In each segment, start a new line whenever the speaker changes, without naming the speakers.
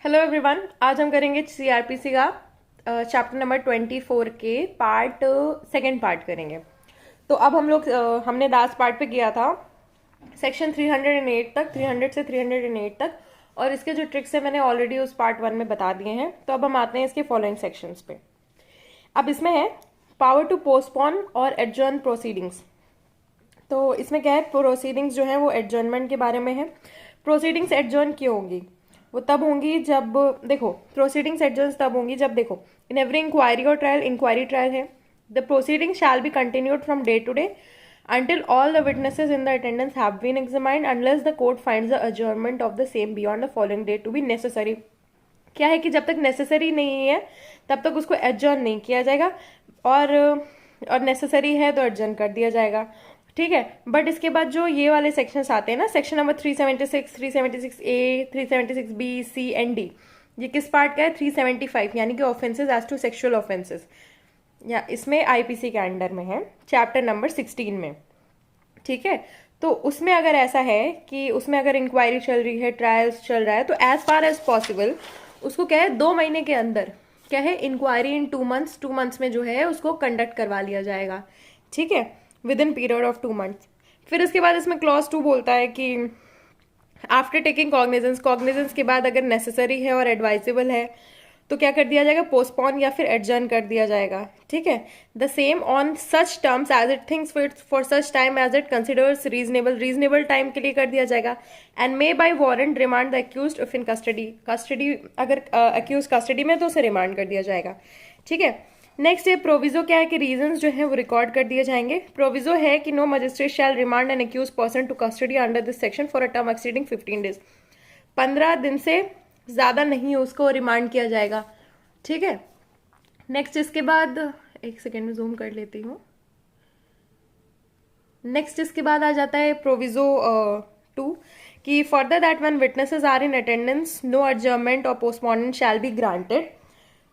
Hello everyone, आज हम करेंगे सीआरपीसी का चैप्टर नंबर 24 के सेकंड पार्ट करेंगे। तो अब हम लोग हमने लास्ट पार्ट पे किया था सेक्शन 308 तक, 300 से 308 तक, और इसके जो ट्रिक्स है मैंने ऑलरेडी उस पार्ट 1 में बता दिए हैं। तो अब हम आते हैं इसके फॉलोइंग सेक्शंस पे। अब इसमें है पावर टू पोस्टपोन और एडजर्न प्रोसीडिंग्स। तो इसमें क्या है, प्रोसीडिंग्स जो है वो एडजर्नमेंट के बारे में है। प्रोसीडिंग्स एडजर्न क्यों होंगी? वो तब होंगी जब, देखो, प्रोसीडिंग्स एडजर्न तब होंगी जब, देखो, इन एवरी इंक्वायरी और ट्रायल, इंक्वायरी ट्रायल है, the proceeding shall be continued from day to day until all the witnesses in the attendance have been examined unless the court finds the adjournment of the same beyond the following day to be necessary। क्या है कि जब तक necessary नहीं है तब तक उसको एडजर्न नहीं किया जाएगा, और नेसेसरी है तो एडजर्न कर दिया जाएगा। ठीक है, बट इसके बाद जो ये वाले सेक्शंस आते हैं ना, section number 376, 376A, 376B, C and D, ये किस पार्ट का है? 375, यानी कि offences as to sexual offences, या इसमें आईपीसी के अंडर में है, चैप्टर नंबर 16 में। ठीक है, तो उसमें अगर ऐसा है कि उसमें अगर इंक्वायरी चल रही है, ट्रायल्स चल रहा है, तो एज फार एज पॉसिबल उसको क्या है, 2 महीने के अंदर क्या है, इंक्वायरी इन 2 मंथ्स में जो है उसको कंडक्ट करवा लिया जाएगा। ठीक है, with in period of 2 months. फिर इसके बाद इसमें क्लॉज 2 बोलता है कि आफ्टर टेकिंग कॉग्निजेंस, कॉग्निजेंस के बाद अगर नेसेसरी है और एडवाइजेबल है तो क्या कर दिया जाएगा, पोस्टपोन या फिर एडजर्न कर दिया जाएगा। ठीक है, the same on such terms as it thinks for such time as it considers reasonable, reasonable time के लिए कर दिया जाएगा। And may by warrant remand the accused if in custody, custody अगर अक्यूज कस्टडी में तो उसे रिमांड कर दिया जाएगा। ठीक है, नेक्स्ट है प्रोविजो। क्या है कि रीजंस जो है वो रिकॉर्ड कर दिए जाएंगे। प्रोविजो है कि no magistrate shall remand an accused person to custody under this section for a term exceeding 15 days, 15 दिन से ज्यादा नहीं उसको रिमांड किया जाएगा। ठीक है, नेक्स्ट इसके बाद, एक सेकेंड में जूम कर लेती हूँ। नेक्स्ट इसके बाद आ जाता है प्रोविजो 2 कि further that when witnesses are in attendance no adjournment or postponement shall be granted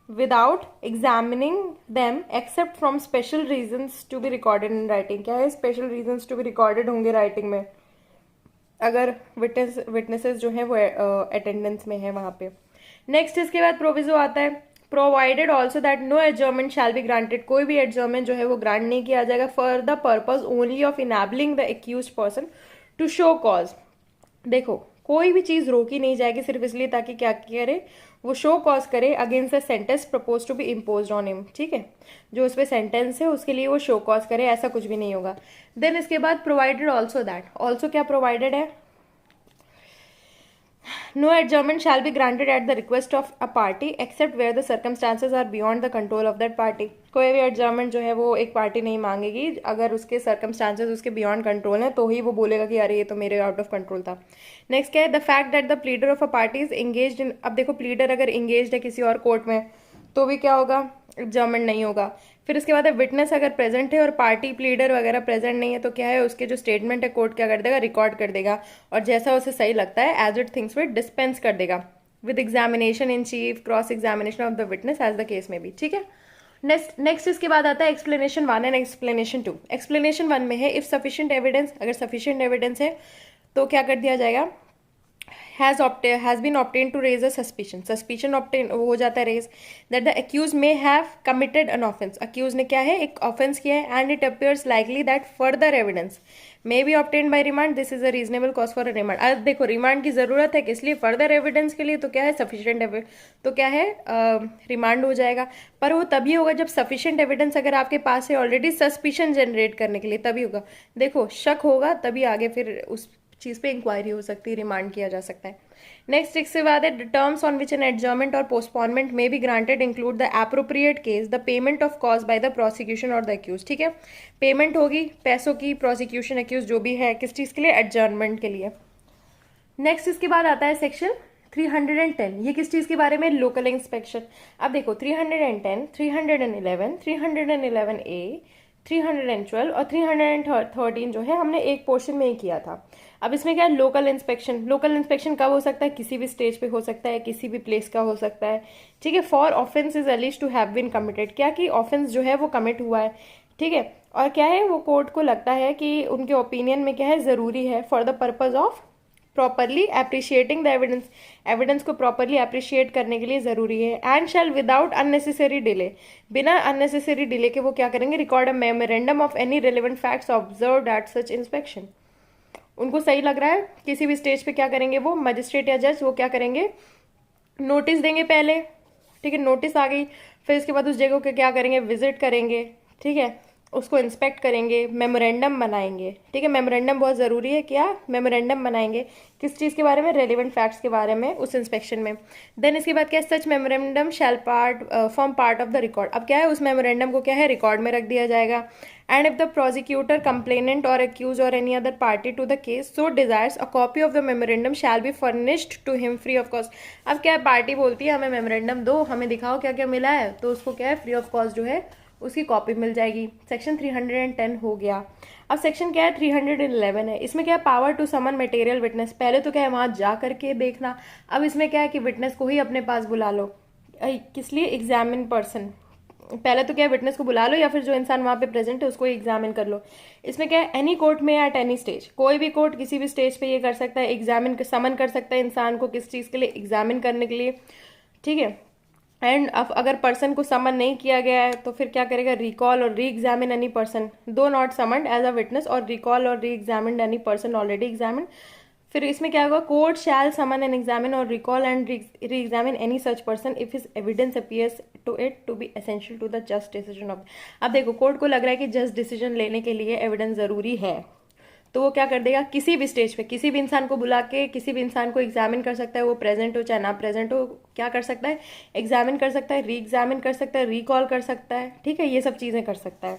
without examining them except from special reasons to be recorded in writing। क्या है, special reasons to be recorded होंगे writing में अगर witnesses जो है वो attendance में है वहां पे। नेक्स्ट इसके बाद प्रोविजो आता है provided also that no adjournment shall be granted, कोई भी एडजर्नमेंट जो है वो ग्रांट नहीं किया जाएगा for the purpose only of enabling the accused person to show cause. देखो, कोई भी चीज रोकी नहीं जाएगी सिर्फ इसलिए ताकि क्या करे, वो शो कॉज करे against the sentence propose to be impose on him. ठीक है, जो उस पर सेंटेंस है उसके लिए वो शो कॉज करे, ऐसा कुछ भी नहीं होगा। देन इसके बाद प्रोवाइडेड ऑल्सो दैट, ऑल्सो क्या प्रोवाइडेड है, no adjournment shall be granted at the request of a party except where the circumstances are beyond the control of that party. कोई भी एडजर्नमेंट जो है वो एक पार्टी नहीं मांगेगी अगर उसके सर्कमस्टांसेस उसके बियॉन्ड कंट्रोल है, तो ही वो बोलेगा कि अरे ये तो मेरे आउट ऑफ कंट्रोल था। नेक्स्ट क्या है, the fact that the pleader of a party is engaged in, अब देखो प्लीडर अगर एंगेज्ड है किसी और कोर्ट में तो भी क्या होगा, एडजर्नमेंट नहीं होगा। फिर उसके बाद विटनेस अगर प्रेजेंट है और पार्टी प्लीडर वगैरह प्रेजेंट नहीं है तो क्या है, उसके जो स्टेटमेंट है कोर्ट क्या कर देगा, रिकॉर्ड कर देगा, और जैसा उसे सही लगता है as it thinks with dispense कर देगा with examination in chief, cross examination of the witness as the case में भी। ठीक है, नेक्स्ट इसके बाद आता है एक्सप्लेनेशन 1 एंड एक्सप्लेनेशन 2। एक्सप्लेनेशन 1 में है इफ सफिशिएंट एविडेंस, अगर सफिशिएंट एविडेंस है तो क्या कर दिया जाएगा, has been obtained to raise a suspicion obtain हो जाता है raise that the accused may have committed an offense, accused ने क्या है, एक offense किया है, and it appears likely that further evidence may be obtained by remand, this is a reasonable cause for a remand। अब देखो remand की जरूरत है किस लिए, फर्दर एविडेंस के लिए, तो क्या है सफिशिएंट तो क्या है रिमांड हो जाएगा। पर वो तभी होगा जब सफिशिएंट एविडेंस अगर आपके पास है ऑलरेडी सस्पिशन जनरेट करने के लिए, तभी होगा। देखो शक होगा तभी आगे फिर उस चीज पे इंक्वायरी हो सकती है, रिमांड किया जा सकता है। नेक्स्ट इसके बाद है terms on which N adjournment or postponement में be granted include the appropriate case, the payment of cause by the prosecution और द अक्यूज। ठीक है, पेमेंट होगी पैसों की, प्रोसिक्यूशन अक्यूज जो भी है किस चीज के लिए, एडजर्नमेंट के लिए। नेक्स्ट इसके बाद आता है सेक्शन 310, ये किस चीज के बारे में, लोकल इंस्पेक्शन। अब देखो 310, 311, 311A, 312 और 313 जो है हमने एक पोर्शन में ही किया था। अब इसमें क्या है, लोकल इंस्पेक्शन। लोकल इंस्पेक्शन कब हो सकता है, किसी भी स्टेज पे हो सकता है, किसी भी प्लेस का हो सकता है। ठीक है, for offence is alleged to have been committed, क्या कि ऑफेंस जो है वो कमिट हुआ है। ठीक है, और क्या है, वो कोर्ट को लगता है कि उनके ओपिनियन में क्या है, जरूरी है for the purpose of properly appreciating the evidence, evidence को प्रॉपरली अप्रिशिएट करने के लिए ज़रूरी है। And shall without unnecessary delay, बिना अननेसेसरी डिले के वो क्या करेंगे, record a memorandum of any relevant facts observed at such inspection. उनको सही लग रहा है किसी भी स्टेज पे क्या करेंगे, वो मजिस्ट्रेट या जज वो क्या करेंगे, नोटिस देंगे पहले, ठीक है, नोटिस आ गई, फिर इसके बाद उस जगह को क्या करेंगे, विजिट करेंगे, ठीक है, उसको इंस्पेक्ट करेंगे, मेमोरेंडम बनाएंगे, ठीक है, मेमोरेंडम बहुत ज़रूरी है, क्या मेमोरेंडम बनाएंगे किस चीज़ के बारे में, रेलिवेंट फैक्ट्स के बारे में उस इंस्पेक्शन में। देन इसके बाद क्या है, such memorandum shall form part of the record. अब क्या है, उस मेमोरेंडम को क्या है, रिकॉर्ड में रख दिया जाएगा। And if the prosecutor, complainant और एक्यूज और any other party to the case so desires, a copy of the memorandum shall be furnished to him free of cost. अब क्या है, पार्टी बोलती है हमें मेमोरेंडम दो, हमें दिखाओ क्या क्या मिला है, तो उसको क्या है, फ्री ऑफ कॉस्ट जो है उसकी कॉपी मिल जाएगी। सेक्शन 310 हो गया। अब सेक्शन क्या है, 311 है। इसमें क्या है, power to summon material witness. पहले तो क्या है, वहां जा करके देखना, अब इसमें क्या है कि विटनेस को ही अपने पास बुला लो। किस लिए, एग्जामिन पर्सन। पहले तो क्या है, विटनेस को बुला लो या फिर जो इंसान वहां पे प्रेजेंट है उसको एग्जामिन कर लो। इसमें क्या है, एनी कोर्ट में एट एनी स्टेज, कोई भी कोर्ट किसी भी स्टेज पे ये कर सकता है, एग्जामिन समन कर सकता है इंसान को किस चीज के लिए, एग्जामिन करने के लिए, ठीक है। एंड अगर पर्सन को समन नहीं किया गया है तो फिर क्या करेगा, रिकॉल और re examine any person though not summoned as a witness, और रिकॉल और re examine any person already examine. फिर इसमें क्या होगा, court shall summon and examine और recall and re examine any such person if his evidence appears to it to be essential to the just decision of. अब देखो, court को लग रहा है कि जस्ट डिसीजन लेने के लिए एविडेंस जरूरी है, तो वो क्या कर देगा, किसी भी स्टेज पे किसी भी इंसान को बुला के किसी भी इंसान को एग्जामिन कर सकता है, वो प्रेजेंट हो चाहे ना प्रेजेंट हो, क्या कर सकता है, एग्जामिन कर सकता है, री एग्जामिन कर सकता है, रिकॉल कर सकता है, ठीक है, ये सब चीजें कर सकता है।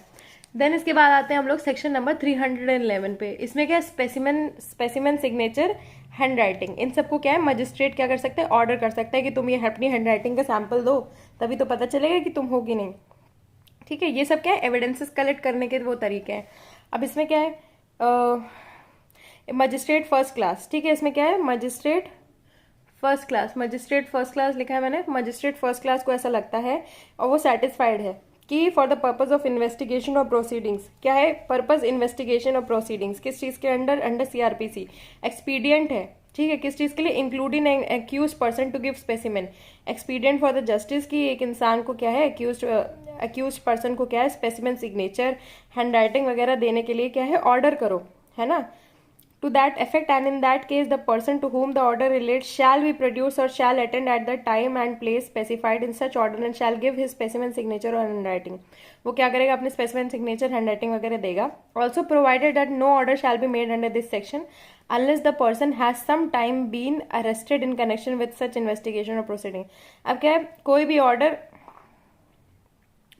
देन इसके बाद आते हैं हम लोग सेक्शन नंबर 311 पे। इसमें क्या है, स्पेसिमेन सिग्नेचर, हैंड राइटिंग, इन सबको क्या है, मजिस्ट्रेट क्या कर सकता है, ऑर्डर कर सकता है कि तुम ये अपनी हैंड राइटिंग का सैंपल दो, तभी तो पता चलेगा कि तुम हो कि नहीं, ठीक है। ये सब क्या है, एविडेंसेस कलेक्ट करने के वो तरीके हैं। अब इसमें क्या है, मजिस्ट्रेट फर्स्ट क्लास, ठीक है, इसमें क्या है, magistrate first class, magistrate first class लिखा है मैंने। मजिस्ट्रेट फर्स्ट क्लास को ऐसा लगता है और वो सेटिस्फाइड है कि for the purpose of investigation और प्रोसीडिंग्स, क्या है, पर्पज इन्वेस्टिगेशन और प्रोसीडिंग्स किस चीज के अंडर, अंडर सीआरपीसी, एक्सपीडियंट है, ठीक है, किस चीज के लिए, including accuse person to give specimen, expedient for the justice की एक इंसान को क्या है, एक्यूज पर्सन को क्या है, स्पेसिमेन सिग्नेचर, हैंड राइटिंग वगैरह देने के लिए क्या है, ऑर्डर करो, है ना, to that effect, and in that case the person to whom the order relates shall be produced or shall attend at the time and place specified in such order and shall give his specimen signature or handwriting। वो क्या करेगा, अपने specimen signature, handwriting वगैरह देगा। Also provided that no order shall be made under this section unless the person has some time been arrested in connection with such investigation or proceeding। अब क्या है, कोई भी order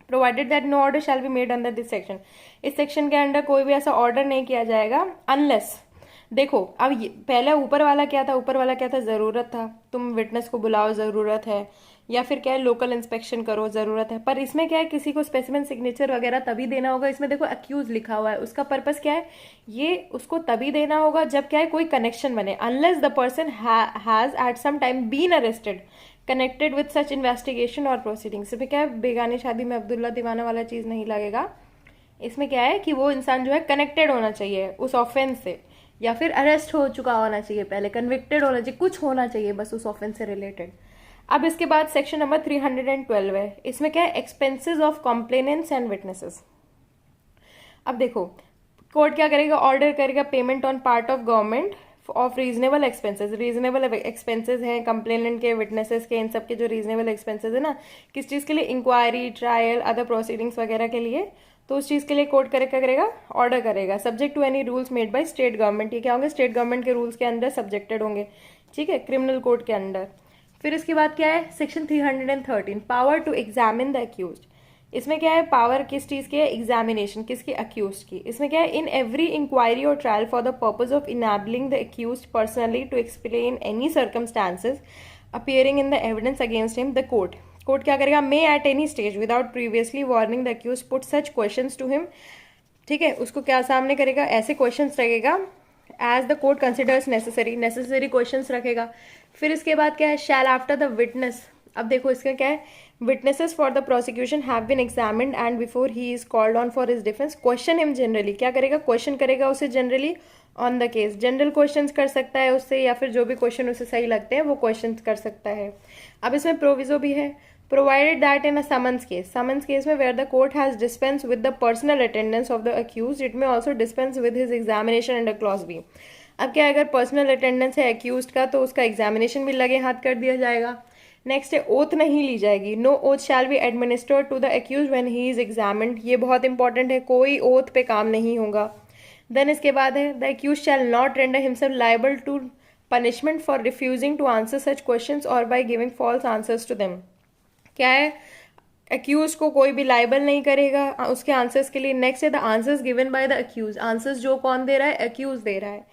provided that no order shall be made under this section, इस section के under कोई भी ऐसा ऑर्डर नहीं किया जाएगा अनलेस, देखो अब पहले ऊपर वाला क्या था, ऊपर वाला क्या था, जरूरत था, तुम विटनेस को बुलाओ जरूरत है, या फिर क्या है, लोकल इंस्पेक्शन करो जरूरत है। पर इसमें क्या है, किसी को स्पेसिमेन सिग्नेचर वगैरह तभी देना होगा। इसमें देखो अक्यूज लिखा हुआ है, उसका पर्पस क्या है, ये उसको तभी देना होगा जब क्या है, कोई कनेक्शन बने, unless the person has at some time been arrested connected with such investigation और प्रोसीडिंग्स। इसमें क्या है, बेगानी शादी में अब्दुल्ला दीवाना वाला चीज नहीं लगेगा। इसमें क्या है कि वो इंसान जो है कनेक्टेड होना चाहिए उस ऑफेंस से, या फिर अरेस्ट हो चुका होना चाहिए, पहले कन्विक्टेड होना चाहिए, कुछ होना चाहिए बस उस ऑफेंस से रिलेटेड। अब इसके बाद सेक्शन नंबर 312 है। इसमें क्या है, एक्सपेंसेस ऑफ कॉम्प्लेनेंट्स एंड विटनेसेस। अब देखो, कोर्ट क्या करेगा, ऑर्डर करेगा payment on part of government of reasonable expenses. Reasonable expenses हैं कंप्लेनेंट के, विटनेसेस के, इन सब के जो रीजनेबल एक्सपेंसेस है ना, किस चीज के लिए, इंक्वायरी, ट्रायल, अदर प्रोसीडिंग्स वगैरह के लिए, तो उस चीज के लिए कोर्ट करेगा, ऑर्डर करेगा, subject to any rules made by state government. ये क्या होंगे, स्टेट गवर्नमेंट के रूल्स के अंदर सब्जेक्टेड होंगे, ठीक है, क्रिमिनल कोड के अंडर। फिर इसके बाद क्या है, section 313, power to examine the accused. इसमें क्या है, पावर किस चीज की है, एग्जामिनेशन, किसकी, अक्यूज की। इसमें क्या है, इन एवरी इंक्वायरी और trial for the purpose of enabling the accused personally to explain any circumstances appearing in the evidence against him, the court क्या करेगा, may at any stage without previously warning the accused put such questions to him, ठीक है, उसको क्या सामने करेगा, ऐसे questions रखेगा as the court considers necessary questions रखेगा। फिर इसके बाद क्या है, शैल आफ्टर द विटनेस। अब देखो इसका क्या है, witnesses for the prosecution have been examined and before he is called on for his defence question him generally, क्या करेगा, क्वेश्चन करेगा उसे generally on the case general questions कर सकता है उससे, या फिर जो भी क्वेश्चन उसे सही लगते हैं वो क्वेश्चंस कर सकता है। अब इसमें प्रोविजो भी है, provided that in a summons case में where the court has dispense with the personal attendance of the accused, it may also dispense with his examination under clause B. अब क्या, अगर पर्सनल अटेंडेंस है accused का तो उसका examination भी लगे हाथ कर दिया जाएगा। नेक्स्ट है, ओथ नहीं ली जाएगी, no oath shall be administered to the accuse when he is examined, ये बहुत इंपॉर्टेंट है, कोई ओथ पे काम नहीं होगा। देन इसके बाद है, the accused shall not render himself liable to punishment for refusing to answer such questions or by giving false answers to them. क्या है, अक्यूज को कोई भी लाइबल नहीं करेगा उसके आंसर्स के लिए। नेक्स्ट है, the answers given by the accuse, answers जो कौन दे रहा है, अक्यूज दे रहा है,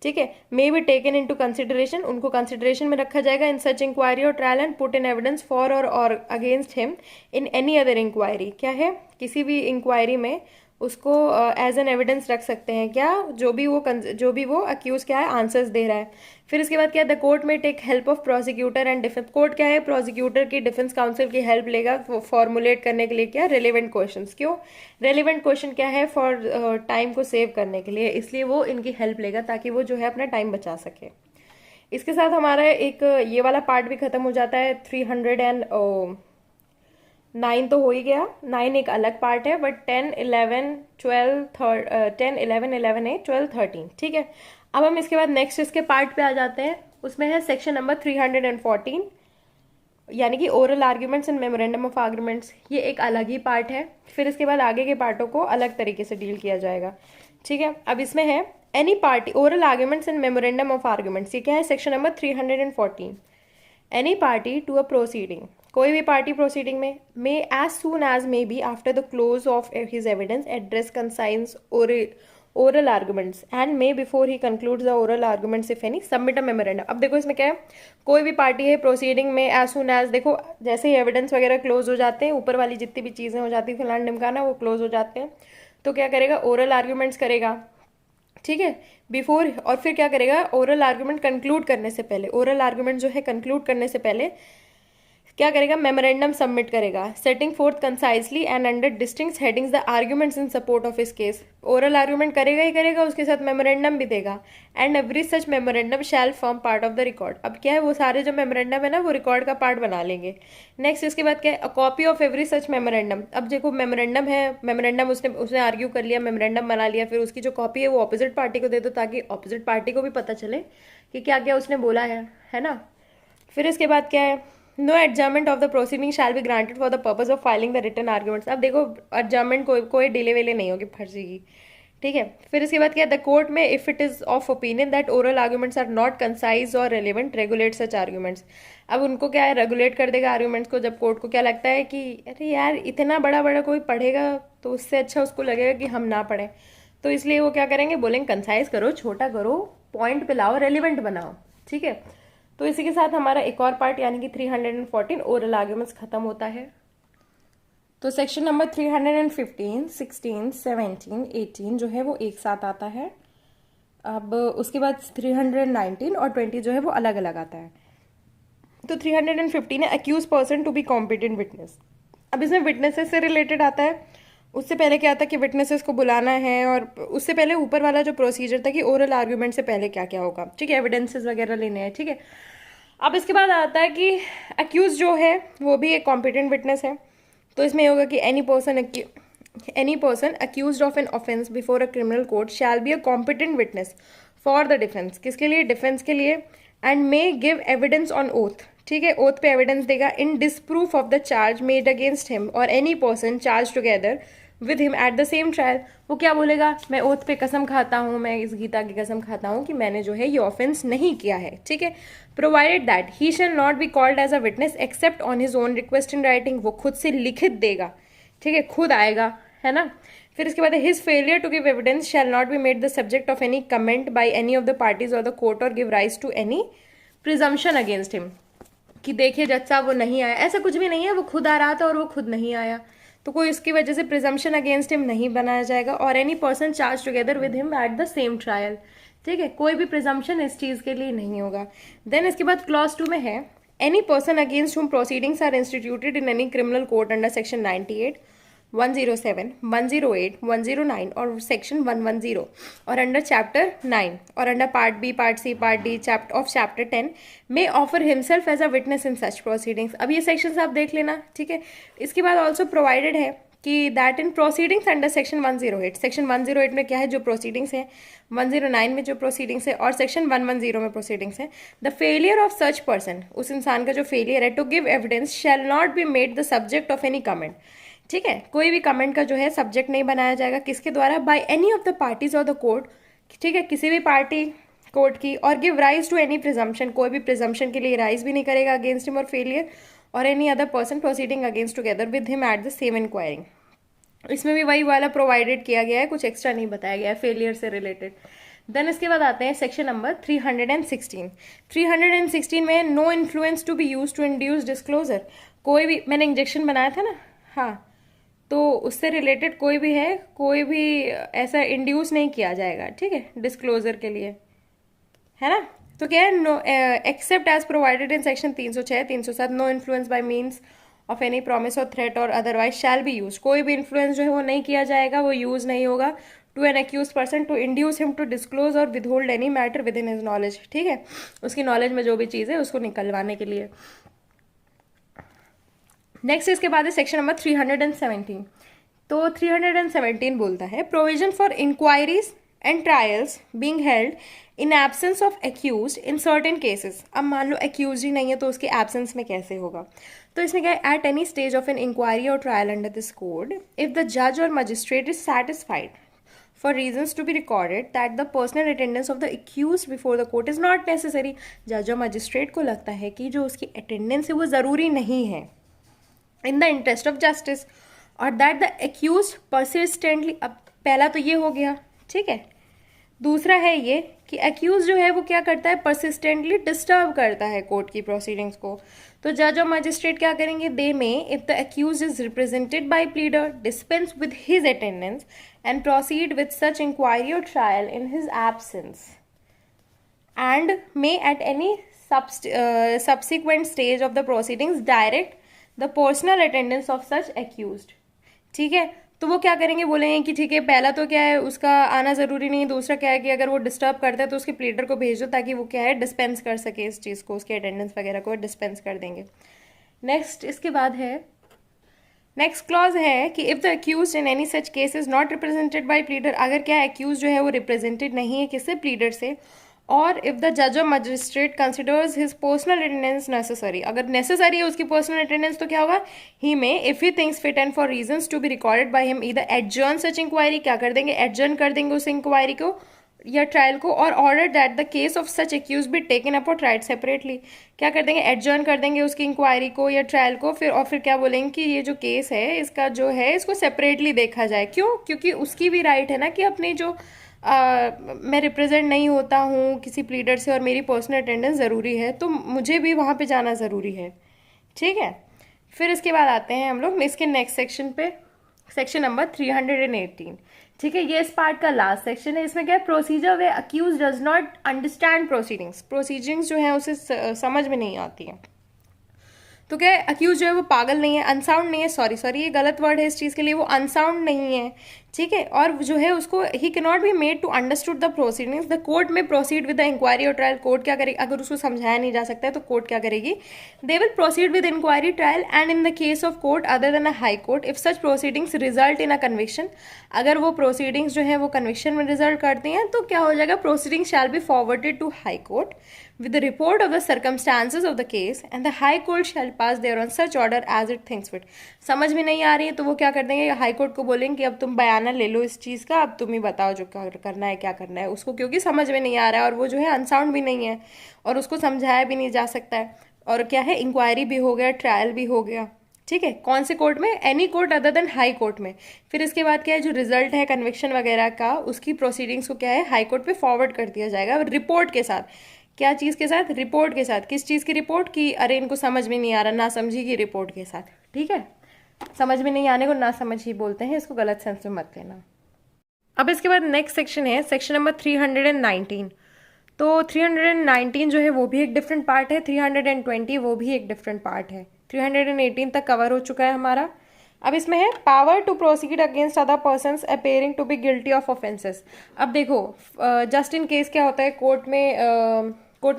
ठीक है। May be taken into consideration, उनको कंसिडरेशन में रखा जाएगा इन सच इंक्वायरी और trial and put in evidence for or against him in any other inquiry. क्या है, किसी भी इंक्वायरी में उसको एज एन एविडेंस रख सकते हैं, क्या, जो भी वो अक्यूज क्या है आंसर्स दे रहा है। फिर इसके बाद क्या, the court may take help of prosecutor and defence, court क्या है, प्रोसिक्यूटर की डिफेंस काउंसिल की हेल्प लेगा फॉर्मुलेट करने के लिए, क्या, रेलिवेंट क्वेश्चंस। क्यों रेलिवेंट क्वेश्चन, क्या है, फॉर टाइम को सेव करने के लिए, इसलिए वो इनकी हेल्प लेगा ताकि वो जो है अपना टाइम बचा सके। इसके साथ हमारा एक ये वाला पार्ट भी खत्म हो जाता है। 309 तो हो ही गया, 9 एक अलग पार्ट है, बट 10, 11, 12, 10, 11, 11A, 12, 13, ठीक है। अब हम इसके बाद नेक्स्ट इसके पार्ट पे आ जाते हैं, उसमें है सेक्शन नंबर 314, यानी कि oral arguments and memorandum of arguments, ये एक अलग ही पार्ट है। फिर इसके बाद आगे के पार्टों को अलग तरीके से डील किया जाएगा, ठीक है। अब इसमें है any party oral arguments and memorandum of arguments, ये क्या है, section number 314। Any party to a proceeding, कोई भी पार्टी प्रोसीडिंग में, may as soon as may be after the close of his evidence address concise oral arguments and may before he concludes the oral arguments if any submit a memorandum. अब देखो इसमें क्या है, कोई भी party है proceeding में, as soon as, देखो जैसे ही एविडेंस वगैरह क्लोज हो जाते हैं, ऊपर वाली जितनी भी चीज़ें हो जाती है फिलहाल ढिमकाना, वो क्लोज हो जाते हैं, तो क्या करेगा, ओरल आर्ग्यूमेंट्स करेगा, ठीक है, बिफोर, और फिर क्या करेगा, ओरल आर्गुमेंट कंक्लूड करने से पहले, ओरल आर्गुमेंट जो है कंक्लूड करने से पहले क्या करेगा, मेमोरेंडम सबमिट करेगा, setting forth concisely and under distinct headings the arguments in support of his case. Oral argument करेगा ही करेगा, उसके साथ मेमोरेंडम भी देगा, and every such memorandum shall form part of the record. अब क्या है, वो सारे जो मेमोरेंडम है ना वो रिकॉर्ड का पार्ट बना लेंगे। नेक्स्ट इसके बाद क्या है, अ copy of every such memorandum. अब देखो मेमोरेंडम है, मेमोरेंडम उसने आर्ग्यू कर लिया, मेमोरेंडम बना लिया, फिर उसकी जो कॉपी है वो ऑपोजिट पार्टी को दे दो ताकि ऑपोजिट पार्टी को भी पता चले कि क्या क्या उसने बोला है ना। फिर इसके बाद क्या है, no adjournment of the proceeding shall be granted for the purpose of filing the written arguments. अब देखो एडजर्मेंट कोई डिले वेले नहीं होगी फर्जी की, ठीक है। फिर इसके बाद क्या, the court may if it is of opinion that oral arguments are not concise और रेलिवेंट रेगुलेट सच आर्ग्यूमेंट्स। अब उनको क्या है, रेगुलेट कर देगा आर्ग्यूमेंट्स को, जब कोर्ट को क्या लगता है कि अरे यार इतना बड़ा बड़ा कोई पढ़ेगा तो उससे अच्छा उसको लगेगा कि हम ना पढ़ें, तो इसलिए वो क्या करेंगे, बोलेंगे कंसाइज करो, छोटा करो, पॉइंट पे लाओ, रेलिवेंट बनाओ, ठीक है। तो इसी के साथ हमारा एक और पार्ट यानी कि 314 ओरल आर्ग्यूमेंट्स खत्म होता है। तो सेक्शन नंबर 315, 16, 17, 18 जो है वो एक साथ आता है। अब उसके बाद 319 और 20 जो है वो अलग अलग आता है। तो 315 है accuse person to be competent witness. अब इसमें विटनेसेस से रिलेटेड आता है। उससे पहले क्या था कि विटनेसेस को बुलाना है, और उससे पहले ऊपर वाला जो प्रोसीजर था कि ओरल आर्ग्यूमेंट से पहले क्या क्या होगा, ठीक है, एविडेंसेस वगैरह लेने हैं, ठीक है। अब इसके बाद आता है कि अक्यूज जो है वो भी एक कॉम्पिटेंट विटनेस है। तो इसमें होगा कि any person accused of an offence before a criminal court shall be a competent witness for the defence, किसके लिए, डिफेंस के लिए, and may give evidence on oath, ठीक है, ओथ पे एविडेंस देगा, in disproof of the charge made against him or any person charged together with him at the same trial. वो क्या बोलेगा, मैं ओथ पे कसम खाता हूँ, मैं इस गीता की कसम खाता हूँ कि मैंने जो है ये ऑफेंस नहीं किया है, ठीक है। Provided that he shall not be called as a witness except on his own request in writing, वो खुद से लिखित देगा, ठीक है, खुद आएगा, है ना। फिर इसके बाद his failure to give evidence shall not be made the subject of any comment by any of the parties और द कोर्ट और give rise to any presumption against him, कि देखिए जज साहब वो नहीं आया, ऐसा कुछ भी नहीं है, वो खुद आ रहा था और वो खुद नहीं आया, तो कोई इसकी वजह से प्रिजम्पशन अगेंस्ट हिम नहीं बनाया जाएगा। और any person charged together with him at the same trial, ठीक है, कोई भी प्रिजम्पशन इस चीज के लिए नहीं होगा। देन इसके बाद क्लॉज 2 में है any person against whom proceedings are instituted in any criminal court under section 98 107, 108, 109 और सेक्शन 110 और अंडर चैप्टर 9 और under part B, part C, part D chapter 10 में offer himself as a witness in such proceedings. अब ये sections आप देख लेना, ठीक है। इसके बाद ऑल्सो प्रोवाइडेड है कि that in proceedings under section 108, section 108 में क्या है, जो प्रोसीडिंग्स है, 109 में जो प्रोसीडिंग्स है और सेक्शन 110 में प्रोसीडिंग्स है, the failure of such person, उस इंसान का जो फेलियर है, to give evidence shall not be made the subject of any comment. ठीक है, कोई भी कमेंट का जो है सब्जेक्ट नहीं बनाया जाएगा, किसके द्वारा, by any of the parties और द कोर्ट, ठीक है, किसी भी पार्टी कोर्ट की, और give rise to any presumption, कोई भी प्रिजम्पशन के लिए राइज भी नहीं करेगा अगेंस्ट हिम और फेलियर और any other person proceeding against together with him at the same inquiry. इसमें भी वही वाला प्रोवाइडेड किया गया है, कुछ एक्स्ट्रा नहीं बताया गया है फेलियर से रिलेटेड। देन इसके बाद आते हैं सेक्शन नंबर 316। 316 में no influence to be use to induce disclosure, कोई भी, मैंने इंजेक्शन बनाया था ना, हाँ, तो उससे रिलेटेड कोई भी है, कोई भी ऐसा इंड्यूस नहीं किया जाएगा, ठीक है, डिस्क्लोजर के लिए, है ना। तो क्या है, no except as provided in section 306, 307, no influence by means of any promise और थ्रेट और अदरवाइज शैल बी यूज, कोई भी इन्फ्लुएंस जो है वो नहीं किया जाएगा, वो यूज नहीं होगा to an accused person to induce him to disclose or withhold any matter within his knowledge, ठीक है, उसकी नॉलेज में जो भी चीज़ है उसको निकलवाने के लिए। नेक्स्ट इसके बाद है सेक्शन नंबर 317। तो 317 बोलता है provision for inquiries and trials being held in absence of accuse in certain cases. अब मान लो एक्यूज ही नहीं है तो उसके एब्सेंस में कैसे होगा, तो इसमें क्या है, at any stage of an inquiry और trial under this code if the जज और magistrate is satisfied for reasons to be recorded that the personal attendance of the accused before the court is not necessary। जज और magistrate को लगता है कि जो उसकी अटेंडेंस है वो ज़रूरी नहीं है in the interest of justice, और दैट द एक्यूज परसिस्टेंटली, अब पहला तो ये हो गया, ठीक है। दूसरा है ये कि एक्यूज जो है वो क्या करता है, परसिस्टेंटली डिस्टर्ब करता है कोर्ट की प्रोसीडिंग्स को। तो जज और मजिस्ट्रेट क्या करेंगे, they may if the accused is represented by pleader dispense with his attendance and proceed with such inquiry और trial in his absence and may at any subsequent stage of the proceedings direct the personal attendance of such accused। ठीक है, तो वो क्या करेंगे, बोलेंगे कि ठीक है, पहला तो क्या है, उसका आना ज़रूरी नहीं है, दूसरा क्या है कि अगर वो डिस्टर्ब करता है तो उसके प्लीडर को भेज दो ताकि वो क्या है, डिस्पेंस कर सके इस चीज़ को, उसके अटेंडेंस वगैरह को डिस्पेंस कर देंगे। नेक्स्ट इसके बाद है, नेक्स्ट क्लॉज है कि if the accuse in any such case is not represented by pleader, अगर क्या एक्यूज जो है वो रिप्रेजेंटेड नहीं है किससे, प्लीडर से, और इफ द जज और magistrate considers his personal attendance necessary, अगर नेसेसरी है उसकी पर्सनल अटेंडेंस तो क्या होगा, he may if he thinks fit and for reasons to be recorded by him either adjourn such inquiry, क्या कर देंगे, एडजर्न कर देंगे उस इंक्वायरी को या ट्रायल को, और order that the case of such accuse be taken up और ट्राइड सेपरेटली, क्या कर देंगे, एडजर्न कर देंगे उसकी इंक्वायरी को या ट्रायल को, फिर और फिर क्या बोलेंगे कि ये जो केस है इसका जो है इसको सेपरेटली देखा जाए। क्यों, क्योंकि उसकी भी राइट है ना कि अपनी जो मैं रिप्रेजेंट नहीं होता हूँ किसी प्लीडर से और मेरी पर्सनल अटेंडेंस ज़रूरी है, तो मुझे भी वहाँ पे जाना ज़रूरी है, ठीक है। फिर इसके बाद आते हैं हम लोग इसके नेक्स्ट सेक्शन पे, सेक्शन नंबर 318, ठीक है। ये इस पार्ट का लास्ट सेक्शन है। इसमें क्या है, procedure where accuse does not understand proceedings, proceedings जो है उसे समझ में नहीं आती है। तो क्या है, अक्यूज जो है वो पागल नहीं है, अनसाउंड नहीं है, सॉरी ये गलत वर्ड है इस चीज़ के लिए, वो अनसाउंड नहीं है, ठीक है। और जो है उसको he can not be made to understood the proceedings, the court may proceed with the inquiry और ट्रायल, कोर्ट क्या करेगी, अगर उसको समझाया नहीं जा सकता है तो कोर्ट क्या करेगी, they will proceed with inquiry trial and in the case of court other than a high court if such proceedings result in a conviction, अगर वो प्रोसीडिंग्स जो है वो कन्विक्शन में रिजल्ट करती हैं तो क्या हो जाएगा, proceedings shall be forwarded to high court with the report of the circumstances of the case and the high court shall pass thereon such order as it thinks fit। समझ में नहीं आ रही है तो वो क्या कर देंगे, हाई कोर्ट को बोलेंगे कि अब तुम बयाना ले लो इस चीज़ का, अब तुम ही बताओ जो करना है क्या करना है उसको, क्योंकि समझ में नहीं आ रहा है और वो जो है अनसाउंड भी नहीं है और उसको समझाया भी नहीं जा सकता है। और क्या है, इंक्वायरी भी हो गया, ट्रायल भी हो गया, ठीक है, कौन से कोर्ट में, any court other then high court में। फिर इसके बाद क्या है, जो रिजल्ट है कन्विक्शन वगैरह का, उसकी प्रोसीडिंग्स को क्या है, हाई कोर्ट पे फॉरवर्ड कर दिया जाएगा रिपोर्ट के साथ। क्या चीज़ के साथ, रिपोर्ट के साथ। किस चीज़ की रिपोर्ट, की अरे इनको समझ में नहीं आ रहा, ना समझी की रिपोर्ट के साथ, ठीक है। समझ में नहीं आने को ना समझ ही बोलते हैं, इसको गलत सेंस में मत लेना। अब इसके बाद नेक्स्ट सेक्शन है सेक्शन नंबर 319। तो 319 जो है वो भी एक डिफरेंट पार्ट है, 320 वो भी एक डिफरेंट पार्ट है। 318 तक कवर हो चुका है हमारा। अब इसमें है power to proceed against other persons appearing to be guilty of offences. अब देखो जस्ट इन केस क्या होता है, कोर्ट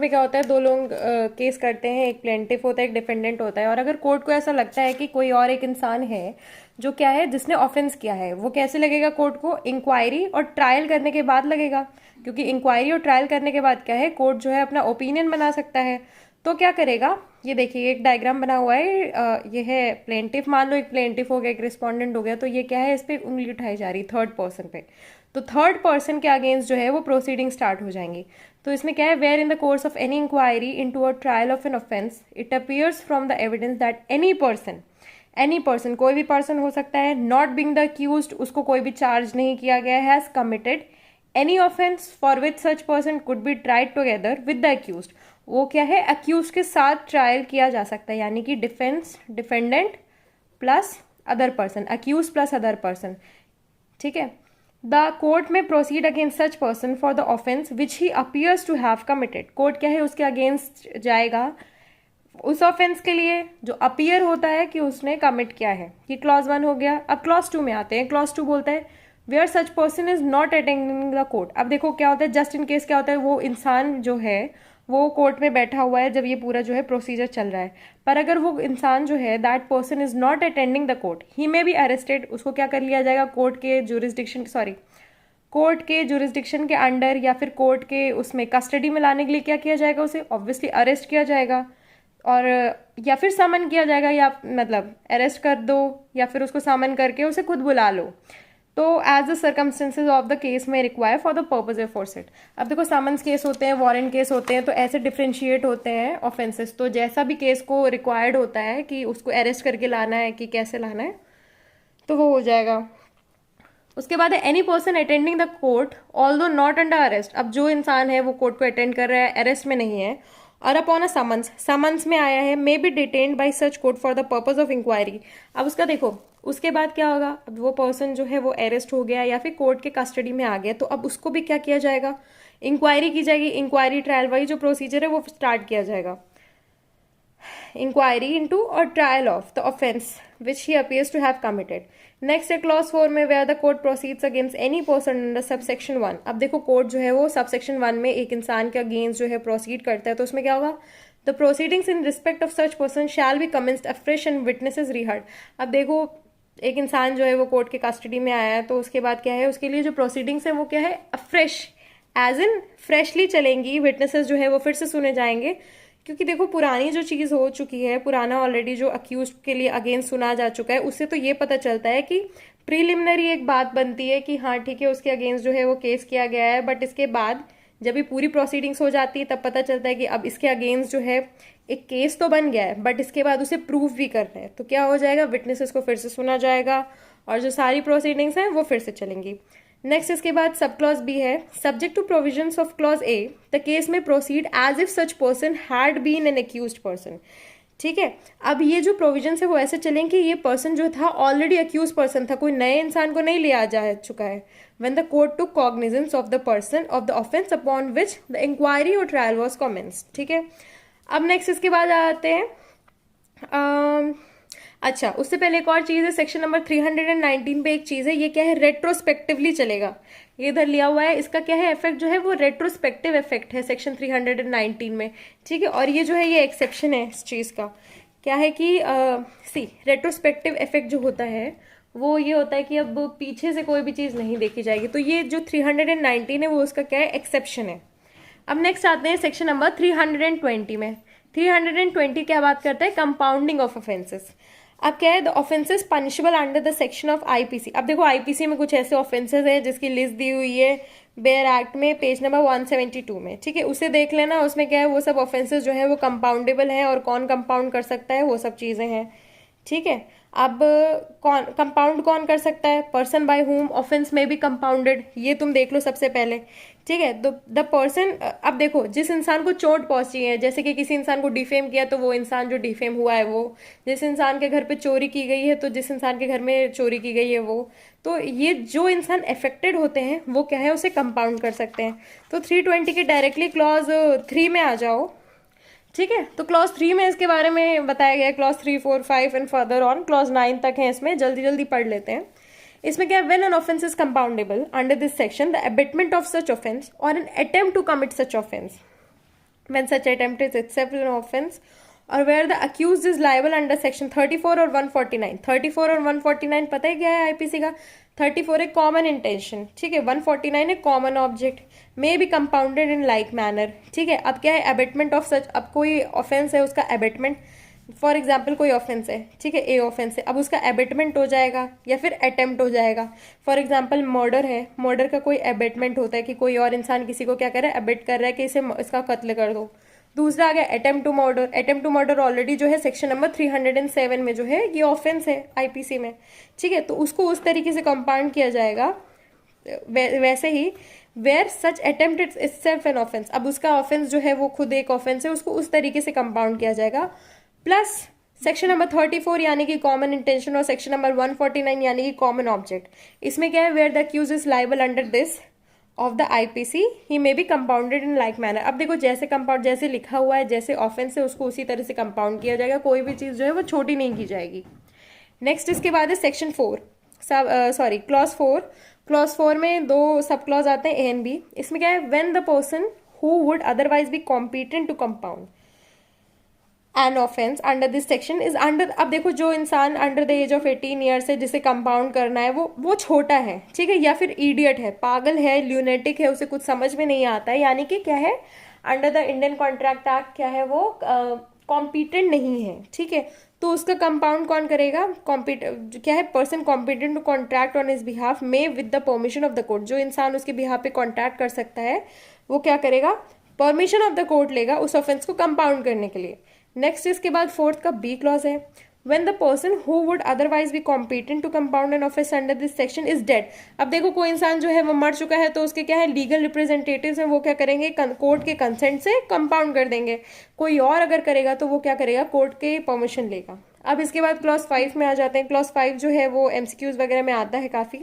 में क्या होता है, दो लोग केस करते हैं, एक प्लेंटिफ होता है एक डिफेंडेंट होता है, और अगर कोर्ट को ऐसा लगता है कि कोई और एक इंसान है जो क्या है जिसने ऑफेंस किया है, वो कैसे लगेगा कोर्ट को, इंक्वायरी और ट्रायल करने के बाद लगेगा, क्योंकि इंक्वायरी और ट्रायल करने के बाद क्या है कोर्ट जो है अपना ओपिनियन बना सकता है। तो क्या करेगा, ये देखिए एक डायग्राम बना हुआ है, ये है प्लेंटिफ, मान लो एक प्लेंटिफ हो गया एक रिस्पोंडेंट हो गया, तो ये क्या है इस पर उंगली उठाई जा रही थर्ड पर्सन पे, तो थर्ड पर्सन के अगेंस्ट जो है वो प्रोसीडिंग स्टार्ट हो जाएंगी। तो इसमें क्या है, where in the course of any inquiry into a trial of an offence it appears from the evidence that any person कोई भी पर्सन हो सकता है, नॉट बीइंग द अक्यूज्ड, उसको कोई भी चार्ज नहीं किया गया, has committed any offence for which such person could be tried together with the accused, वो क्या है अक्यूज के साथ ट्रायल किया जा सकता है, यानी कि defendant plus other person, accuse plus other person. ठीक है, the court may proceed against such person for the offence which he appears to have committed, court क्या है उसके अगेंस्ट जाएगा उस ऑफेंस के लिए जो अपीयर होता है कि उसने कमिट किया है। ये क्लॉज 1 हो गया। अब क्लॉज 2 में आते हैं। क्लॉज 2 बोलता है where such person is not attending the court. अब देखो क्या होता है, जस्ट इन केस क्या होता है, वो इंसान जो है वो कोर्ट में बैठा हुआ है जब ये पूरा जो है प्रोसीजर चल रहा है, पर अगर वो इंसान जो है that person is not attending the court, he may be arrested, उसको क्या कर लिया जाएगा कोर्ट के जुरिस्डिक्शन के अंडर या फिर कोर्ट के उसमें कस्टडी में लाने के लिए क्या किया जाएगा, उसे ऑब्वियसली अरेस्ट किया जाएगा और या फिर समन किया जाएगा, या मतलब अरेस्ट कर दो या फिर उसको समन करके उसे खुद बुला लो। तो as the circumstances of the case may require for the purpose of फोर्सेट। अब देखो समन्स केस होते हैं, वारंट केस होते हैं, तो ऐसे डिफ्रेंशिएट होते हैं ऑफेंसेस। तो जैसा भी केस को रिक्वायर्ड होता है कि उसको अरेस्ट करके लाना है कि कैसे लाना है, तो वो हो जाएगा। उसके बाद है any person attending the court although not under arrest. अब जो इंसान है वो कोर्ट को अटेंड कर रहा है, अरेस्ट में नहीं है, और अपॉन अ समन्स में आया है, may be detained by such court for the purpose of inquiry. अब उसका देखो उसके बाद क्या होगा, अब वो पर्सन जो है वो अरेस्ट हो गया या फिर कोर्ट के कस्टडी में आ गया, तो अब उसको भी क्या किया जाएगा, इंक्वायरी की जाएगी। इंक्वायरी ट्रायल वाइज जो प्रोसीजर है वो स्टार्ट किया जाएगा। इंक्वायरी इनटू और trial of the offence which he appears to have committed. Next है क्लॉज 4 में where the court proceeds against any person under subsection 1। अब देखो कोर्ट जो है वो सबसेक्शन 1 में एक इंसान के अगेंस्ट जो है प्रोसीड करता है, तो उसमें क्या होगा, the proceedings in respect of such person shall be commenced afresh and witnesses reheard. अब देखो एक इंसान जो है वो कोर्ट के कस्टडी में आया है, तो उसके बाद क्या है, उसके लिए जो प्रोसीडिंग्स है वो क्या है, अफ्रेश एज इन फ्रेशली चलेंगी, विटनेसेस जो है वो फिर से सुने जाएंगे, क्योंकि देखो पुरानी जो चीज़ हो चुकी है, पुराना ऑलरेडी जो अक्यूज के लिए अगेंस्ट सुना जा चुका है, उससे तो ये पता चलता है कि प्रीलिमिनरी एक बात बनती है कि हाँ ठीक है उसके अगेंस्ट जो है वो केस किया गया है, बट इसके बाद जब ये पूरी प्रोसीडिंग्स हो जाती है तब पता चलता है कि अब इसके अगेंस्ट जो है एक केस तो बन गया है, बट इसके बाद उसे प्रूफ भी करना है, तो क्या हो जाएगा, विटनेसेस को फिर से सुना जाएगा और जो सारी प्रोसीडिंग्स हैं वो फिर से चलेंगी। नेक्स्ट इसके बाद सब क्लॉज बी है, subject to provisions of clause A the case may proceed as if such person had been an accused person. ठीक है, अब ये जो प्रोविजन है वो ऐसे चलेंगे कि ये पर्सन जो था ऑलरेडी अक्यूज पर्सन था, कोई नए इंसान को नहीं लिया जा चुका है। When the court took cognizance of the person of the offence upon which the inquiry और ट्रायल वाज कमेंस्ड। ठीक है, अब नेक्स्ट इसके बाद आते हैं अच्छा उससे पहले एक और चीज़ है, सेक्शन नंबर 319 पे एक चीज़ है, ये क्या है, रेट्रोस्पेक्टिवली चलेगा। ये इधर लिया हुआ है, इसका क्या है इफेक्ट जो है वो रेट्रोस्पेक्टिव इफेक्ट है सेक्शन 319 में। ठीक है, और ये जो है ये एक्सेप्शन है इस चीज़ का, क्या है कि रेट्रोस्पेक्टिव इफेक्ट जो होता है वो ये होता है कि अब पीछे से कोई भी चीज़ नहीं देखी जाएगी, तो ये जो 319 है वो उसका क्या है, एक्सेप्शन है। अब नेक्स्ट आते हैं सेक्शन नंबर 320 में। 320 क्या बात करता है, कंपाउंडिंग ऑफ ऑफेंसेस। अब क्या है, the offences punishable under the section of IPC. अब देखो आईपीसी में कुछ ऐसे ऑफेंसेस हैं जिसकी लिस्ट दी हुई है बेयर एक्ट में पेज नंबर 172 में। ठीक है, उसे देख लेना, उसमें क्या है वो सब ऑफेंसेस जो है वो कंपाउंडेबल हैं और कौन कंपाउंड कर सकता है वो सब चीज़ें हैं। ठीक है, अब कौन कर सकता है, पर्सन बाय हुम ऑफेंस में भी कंपाउंडेड, ये तुम देख लो सबसे पहले। ठीक है, द पर्सन, अब देखो जिस इंसान को चोट पहुंची है, जैसे कि किसी इंसान को डिफेम किया तो वो इंसान जो डिफेम हुआ है वो, जिस इंसान के घर पे चोरी की गई है तो जिस इंसान के घर में चोरी की गई है वो, तो ये जो इंसान अफेक्टेड होते हैं वो क्या है उसे कंपाउंड कर सकते हैं। तो 320 के डायरेक्टली क्लॉज 3 में आ जाओ। ठीक है, तो क्लॉज 3 में इसके बारे में बताया गया है, clause 3, 4, 5 and further on clause 9 तक है, इसमें जल्दी जल्दी पढ़ लेते हैं। इसमें क्या है, when an offence is compoundable under this section the abetment of such offence or an attempt to commit such offence when such attempt is itself an offense or where the accused is liable under section 34 और 149। 34 और 149 पता है क्या है IPC का? 34 है common intention, ठीक है, 149 है common object, may be compounded in like manner, ठीक है। अब क्या है, अबेटमेंट ऑफ सच, अब कोई ऑफेंस है उसका अबेटमेंट, फॉर एग्जाम्पल कोई ऑफेंस है, ठीक है, ए ऑफेंस है, अब उसका अबेटमेंट हो जाएगा या फिर अटेम्प्ट हो जाएगा। फॉर एग्जाम्पल मर्डर है, मर्डर का कोई अबेटमेंट होता है कि कोई और इंसान किसी को क्या कर रहा है, अबेट कर रहा है कि इसे इसका कत्ल कर दो। दूसरा आ गया attempt to murder. Attempt to murder already जो है सेक्शन नंबर 307 में जो है ये ऑफेंस है आईपीसी में, ठीक है, तो उसको उस तरीके से कंपाउंड किया जाएगा। वैसे ही where such attempt itself an offence, अब उसका ऑफेंस जो है वो खुद एक ऑफेंस है, उसको उस तरीके से कंपाउंड किया जाएगा। प्लस सेक्शन नंबर 34 यानी कि कॉमन इंटेंशन और सेक्शन नंबर 149 यानी कि कॉमन ऑब्जेक्ट, इसमें क्या है, where the accused is liable under this of the IPC he may be compounded in like manner. अब देखो जैसे कंपाउंड, जैसे लिखा हुआ है, जैसे ऑफेंस है उसको उसी तरह से कंपाउंड किया जाएगा, कोई भी चीज जो है वो छोटी नहीं की जाएगी। नेक्स्ट इसके बाद है सेक्शन 4, क्लॉज 4। क्लॉज 4 में दो सब क्लॉज आते हैं, ए एंड बी। इसमें क्या है, when the person who would otherwise be competent to compound an offence under this section is under, अब देखो जो इंसान under the age of 18 years है जिसे कंपाउंड करना है वो छोटा है, ठीक है, या फिर इडियट है, पागल है, ल्यूनेटिक है, उसे कुछ समझ में नहीं आता है, यानी कि क्या है, under the Indian contract act क्या है, वो कॉम्पिटेंट नहीं है, ठीक है, तो उसका कंपाउंड कौन करेगा, क्या है, person competent to contract on his behalf may with the permission of the court, जो इंसान उसके बिहाफ पे कॉन्ट्रैक्ट कर सकता है वो क्या करेगा, परमिशन ऑफ द कोर्ट लेगा उस ऑफेंस को कंपाउंड करने के लिए। नेक्स्ट इसके बाद फोर्थ का बी क्लॉज है, when the person who would otherwise be competent to compound an offense under this section is dead। अब देखो कोई इंसान जो है वो मर चुका है तो उसके क्या है, लीगल रिप्रेजेंटेटिव्स हैं, वो क्या करेंगे, कोर्ट के कंसेंट से कंपाउंड कर देंगे। कोई और अगर करेगा तो वो क्या करेगा, कोर्ट के परमिशन लेगा। अब इसके बाद क्लॉज 5 में आ जाते हैं। क्लॉज 5 जो है वो एमसीक्यूज वगैरह में आता है काफी।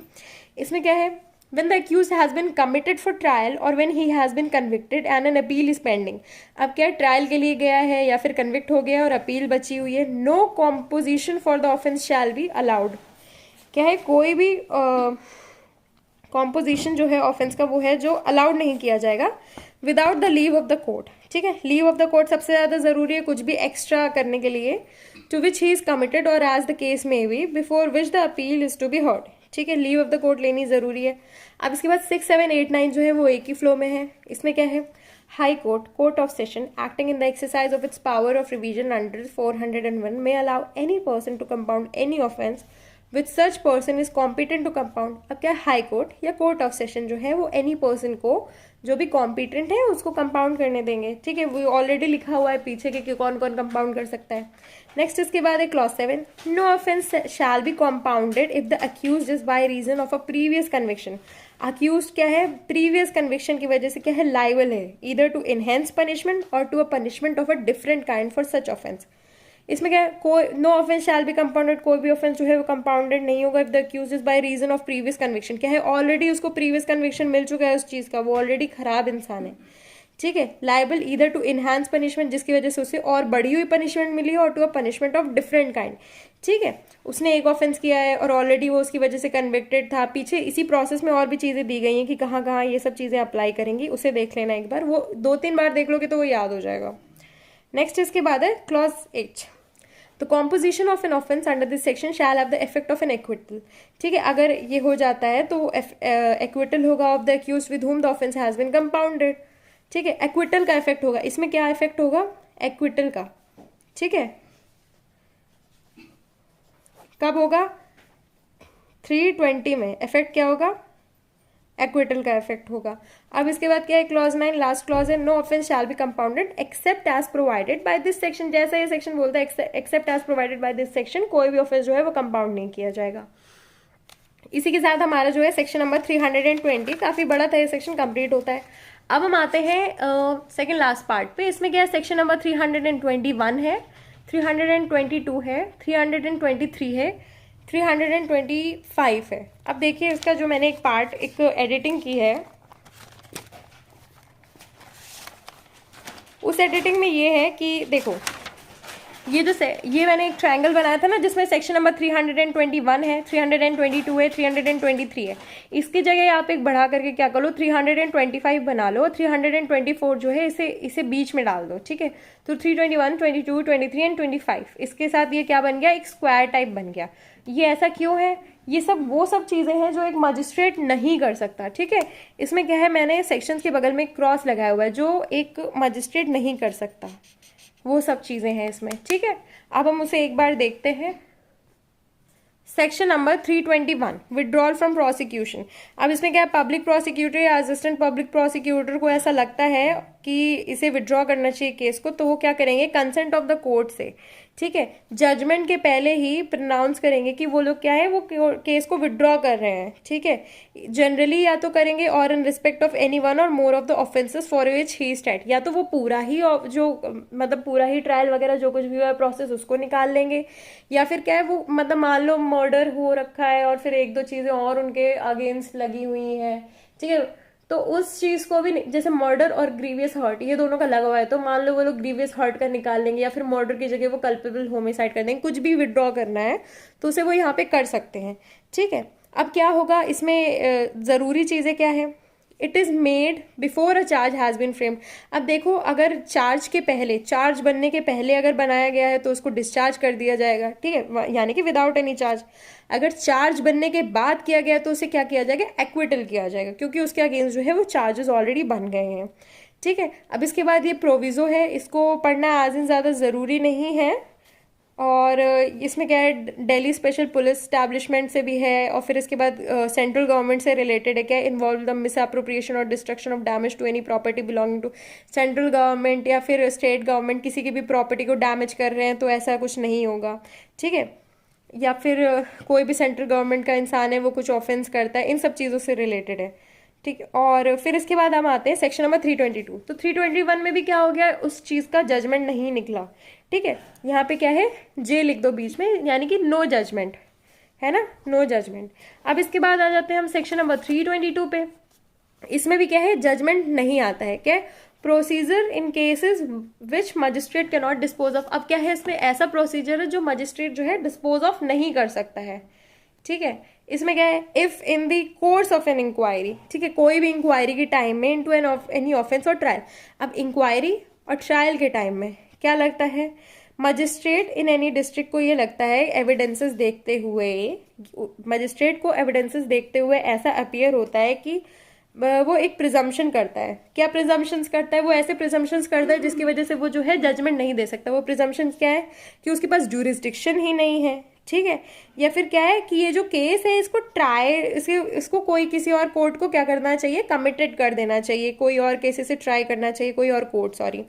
इसमें क्या है, when the accused has been committed for trial or when he has been convicted and an appeal is pending। अब क्या ट्रायल के लिए गया है या फिर कन्विक्ट हो गया और अपील बची हुई है, no composition for the offense shall be allowed। क्या है, कोई भी कॉम्पोजिशन जो है ऑफेंस का वो है जो अलाउड नहीं किया जाएगा without the leave of the court, ठीक है। लीव ऑफ द कोर्ट सबसे ज्यादा जरूरी है कुछ भी एक्स्ट्रा करने के लिए, to which he is committed or as the case may be before which the appeal is to be heard, ठीक है, लीव ऑफ द कोर्ट लेनी जरूरी है। अब इसके बाद 6, 7, 8, 9 जो है वो एक ही फ्लो में है। इसमें क्या है, high court, court of session acting in the exercise of its power of revision under 401 may allow any person to compound any offense which such person is competent to compound। अब क्या high court या court of session जो है वो any person को जो भी competent है उसको कंपाउंड करने देंगे, ठीक है, वो ऑलरेडी लिखा हुआ है पीछे कि कौन कौन कंपाउंड कर सकता है। नेक्स्ट इसके बाद है clause 7, no offence shall be compounded if the accused is by reason of a previous conviction. Accused क्या है, प्रीवियस कन्विक्शन की वजह से क्या है, लाइबल है ईदर टू इनहेंस पनिशमेंट और to a punishment of a different kind for such offence. इसमें क्या है, कोई no offence shall be compounded, कोई भी ऑफेंस जो है वो कंपाउंडेड नहीं होगा if the accused is by reason of previous conviction. क्या है, ऑलरेडी उसको प्रीवियस कन्विक्शन मिल चुका है उस चीज का, वो ऑलरेडी खराब इंसान है, ठीक है। Liable either to enhance punishment, जिसकी वजह से उसे और बढ़ी हुई पनिशमेंट मिली है, और to a punishment of different kind, ठीक है। उसने एक ऑफेंस किया है और ऑलरेडी वो उसकी वजह से कन्विक्टेड था, पीछे इसी प्रोसेस में और भी चीजें दी गई हैं कि कहाँ कहाँ ये सब चीजें अप्लाई करेंगी, उसे देख लेना एक बार, वो 2-3 बार देख लोगे तो वो याद हो जाएगा। नेक्स्ट इसके बाद है क्लॉज 8, तो composition of an offence under this section shall have the effect of an acquittal, ठीक है। अगर ये हो जाता है तो एक्विटल होगा of the accused with whom the offence has been compounded, ठीक है, एक्विटल का इफेक्ट होगा। इसमें क्या इफेक्ट होगा, एक्विटल का, ठीक है, कब होगा, 320 में इफेक्ट क्या होगा, एक्विटल का इफेक्ट होगा। अब इसके बाद क्या है, क्लॉज 9 लास्ट क्लॉज है, no offence shall be compounded except as provided by this section. जैसा ये सेक्शन बोलता है except as provided by this section, कोई भी ऑफेंस जो है वो कंपाउंड नहीं किया जाएगा। इसी के साथ हमारा जो है सेक्शन नंबर 320, काफी बड़ा था ये सेक्शन, कंप्लीट होता है। अब हम आते हैं सेकंड लास्ट पार्ट पे। इसमें क्या है, सेक्शन नंबर 321 है, 322 है, 323 है, 325 है। अब देखिए इसका जो मैंने एक पार्ट एक एडिटिंग की है, उस एडिटिंग में ये है कि देखो, ये मैंने एक ट्रायंगल बनाया था ना जिसमें सेक्शन नंबर 321 है, 322 है, 323 है। इसकी जगह आप एक बढ़ा करके क्या कर लो, 325 बना लो, 324 जो है इसे बीच में डाल दो, ठीक है। तो 321, 22, 23 एंड 25, इसके साथ ये क्या बन गया, एक स्क्वायर टाइप बन गया। ये ऐसा क्यों है, ये सब वो सब चीज़ें हैं जो एक मजिस्ट्रेट नहीं कर सकता, ठीक है। इसमें क्या है, मैंने सेक्शंस के बगल में एक क्रॉस लगाया हुआ है, जो एक मजिस्ट्रेट नहीं कर सकता, वो सब चीज़ें हैं इसमें, ठीक है। अब हम उसे एक बार देखते हैं। Section number 321, withdrawal from prosecution. अब इसमें क्या है, पब्लिक प्रोसिक्यूटर या असिस्टेंट पब्लिक प्रोसिक्यूटर को ऐसा लगता है कि इसे विड्रॉ करना चाहिए केस को, तो वो क्या करेंगे, कंसेंट ऑफ द कोर्ट से, ठीक है, जजमेंट के पहले ही प्रोनाउंस करेंगे कि वो लोग क्या है, वो केस को विड्रॉ कर रहे हैं, ठीक है। जनरली या तो करेंगे और in respect of any one or more of the offences for which he stat, या तो वो पूरा ही जो मतलब पूरा ही ट्रायल वगैरह जो कुछ भी हुआ है प्रोसेस उसको निकाल लेंगे, या फिर क्या है वो मतलब मान लो मर्डर हो रखा है और फिर एक दो चीजें और उनके अगेंस्ट लगी हुई हैं, ठीक है, तो उस चीज को भी जैसे मर्डर और ग्रीवियस हर्ट ये दोनों का लगा हुआ है, तो मान लो वो लोग ग्रीवियस हर्ट का निकाल लेंगे, या फिर मर्डर की जगह वो कल्पेबल होमिसाइड कर देंगे, कुछ भी विड्रॉ करना है तो उसे वो यहाँ पे कर सकते हैं, ठीक है। अब क्या होगा इसमें, जरूरी चीजें क्या है, it is made before a charge has been framed. अब देखो, अगर चार्ज के पहले, चार्ज बनने के पहले अगर बनाया गया है तो उसको डिस्चार्ज कर दिया जाएगा, ठीक है, यानी कि विदाउट एनी चार्ज। अगर चार्ज बनने के बाद किया गया तो उसे क्या किया जाएगा, एक्विटल किया जाएगा, क्योंकि उसके अगेंस्ट जो है वो चार्जेस ऑलरेडी बन गए हैं, ठीक है। अब इसके बाद ये प्रोविजो है, इसको पढ़ना आज इन ज़्यादा ज़रूरी नहीं है, और इसमें क्या है, दिल्ली स्पेशल पुलिस स्टैब्लिशमेंट से भी है, और फिर इसके बाद सेंट्रल गवर्नमेंट से रिलेटेड है, क्या इन्वॉल्व द मिस अप्रोप्रिएशन और destruction of damage to any property belonging to central government, या फिर स्टेट गवर्नमेंट किसी की भी प्रॉपर्टी को डैमेज कर रहे हैं तो ऐसा कुछ नहीं होगा, ठीक है। या फिर कोई भी सेंट्रल गवर्नमेंट का इंसान है वो कुछ ऑफेंस करता है, इन सब चीज़ों से रिलेटेड है, ठीक है। और फिर इसके बाद हम आते हैं सेक्शन नंबर 322। तो 321 में भी क्या हो गया, उस चीज़ का जजमेंट नहीं निकला, ठीक है। यहाँ पे क्या है, जे लिख दो बीच में, यानी कि नो जजमेंट है ना, नो जजमेंट। अब इसके बाद आ जाते हैं हम सेक्शन नंबर 322 पे। इसमें भी क्या है, जजमेंट नहीं आता है, क्या procedure in cases which magistrate can not dispose of. अब क्या है, इसमें ऐसा प्रोसीजर है जो मजिस्ट्रेट जो है डिस्पोज ऑफ नहीं कर सकता है, ठीक है। इसमें क्या है, if in the course of an inquiry, ठीक है, कोई भी इंक्वायरी के टाइम में इनटू एनी ऑफेंस और ट्रायल। अब इंक्वायरी और ट्रायल के टाइम में क्या लगता है, मजिस्ट्रेट इन एनी डिस्ट्रिक्ट को ये लगता है एविडेंसेस देखते हुए, मजिस्ट्रेट को एविडेंसेस देखते हुए ऐसा अपीयर होता है कि वो एक प्रिजम्पशन करता है। क्या प्रिजम्पशंस करता है, वो ऐसे प्रिजम्पशंस करता है जिसकी वजह से वो जो है जजमेंट नहीं दे सकता। वो प्रिजम्पशंस क्या है, कि उसके पास ज्यूरिसडिक्शन ही नहीं है, ठीक है, या फिर क्या है कि ये जो केस है इसको इसको कोई किसी और कोर्ट को क्या करना चाहिए, कमिटेड कर देना चाहिए, कोई और केस से ट्राई करना चाहिए, कोई और कोर्ट, सॉरी।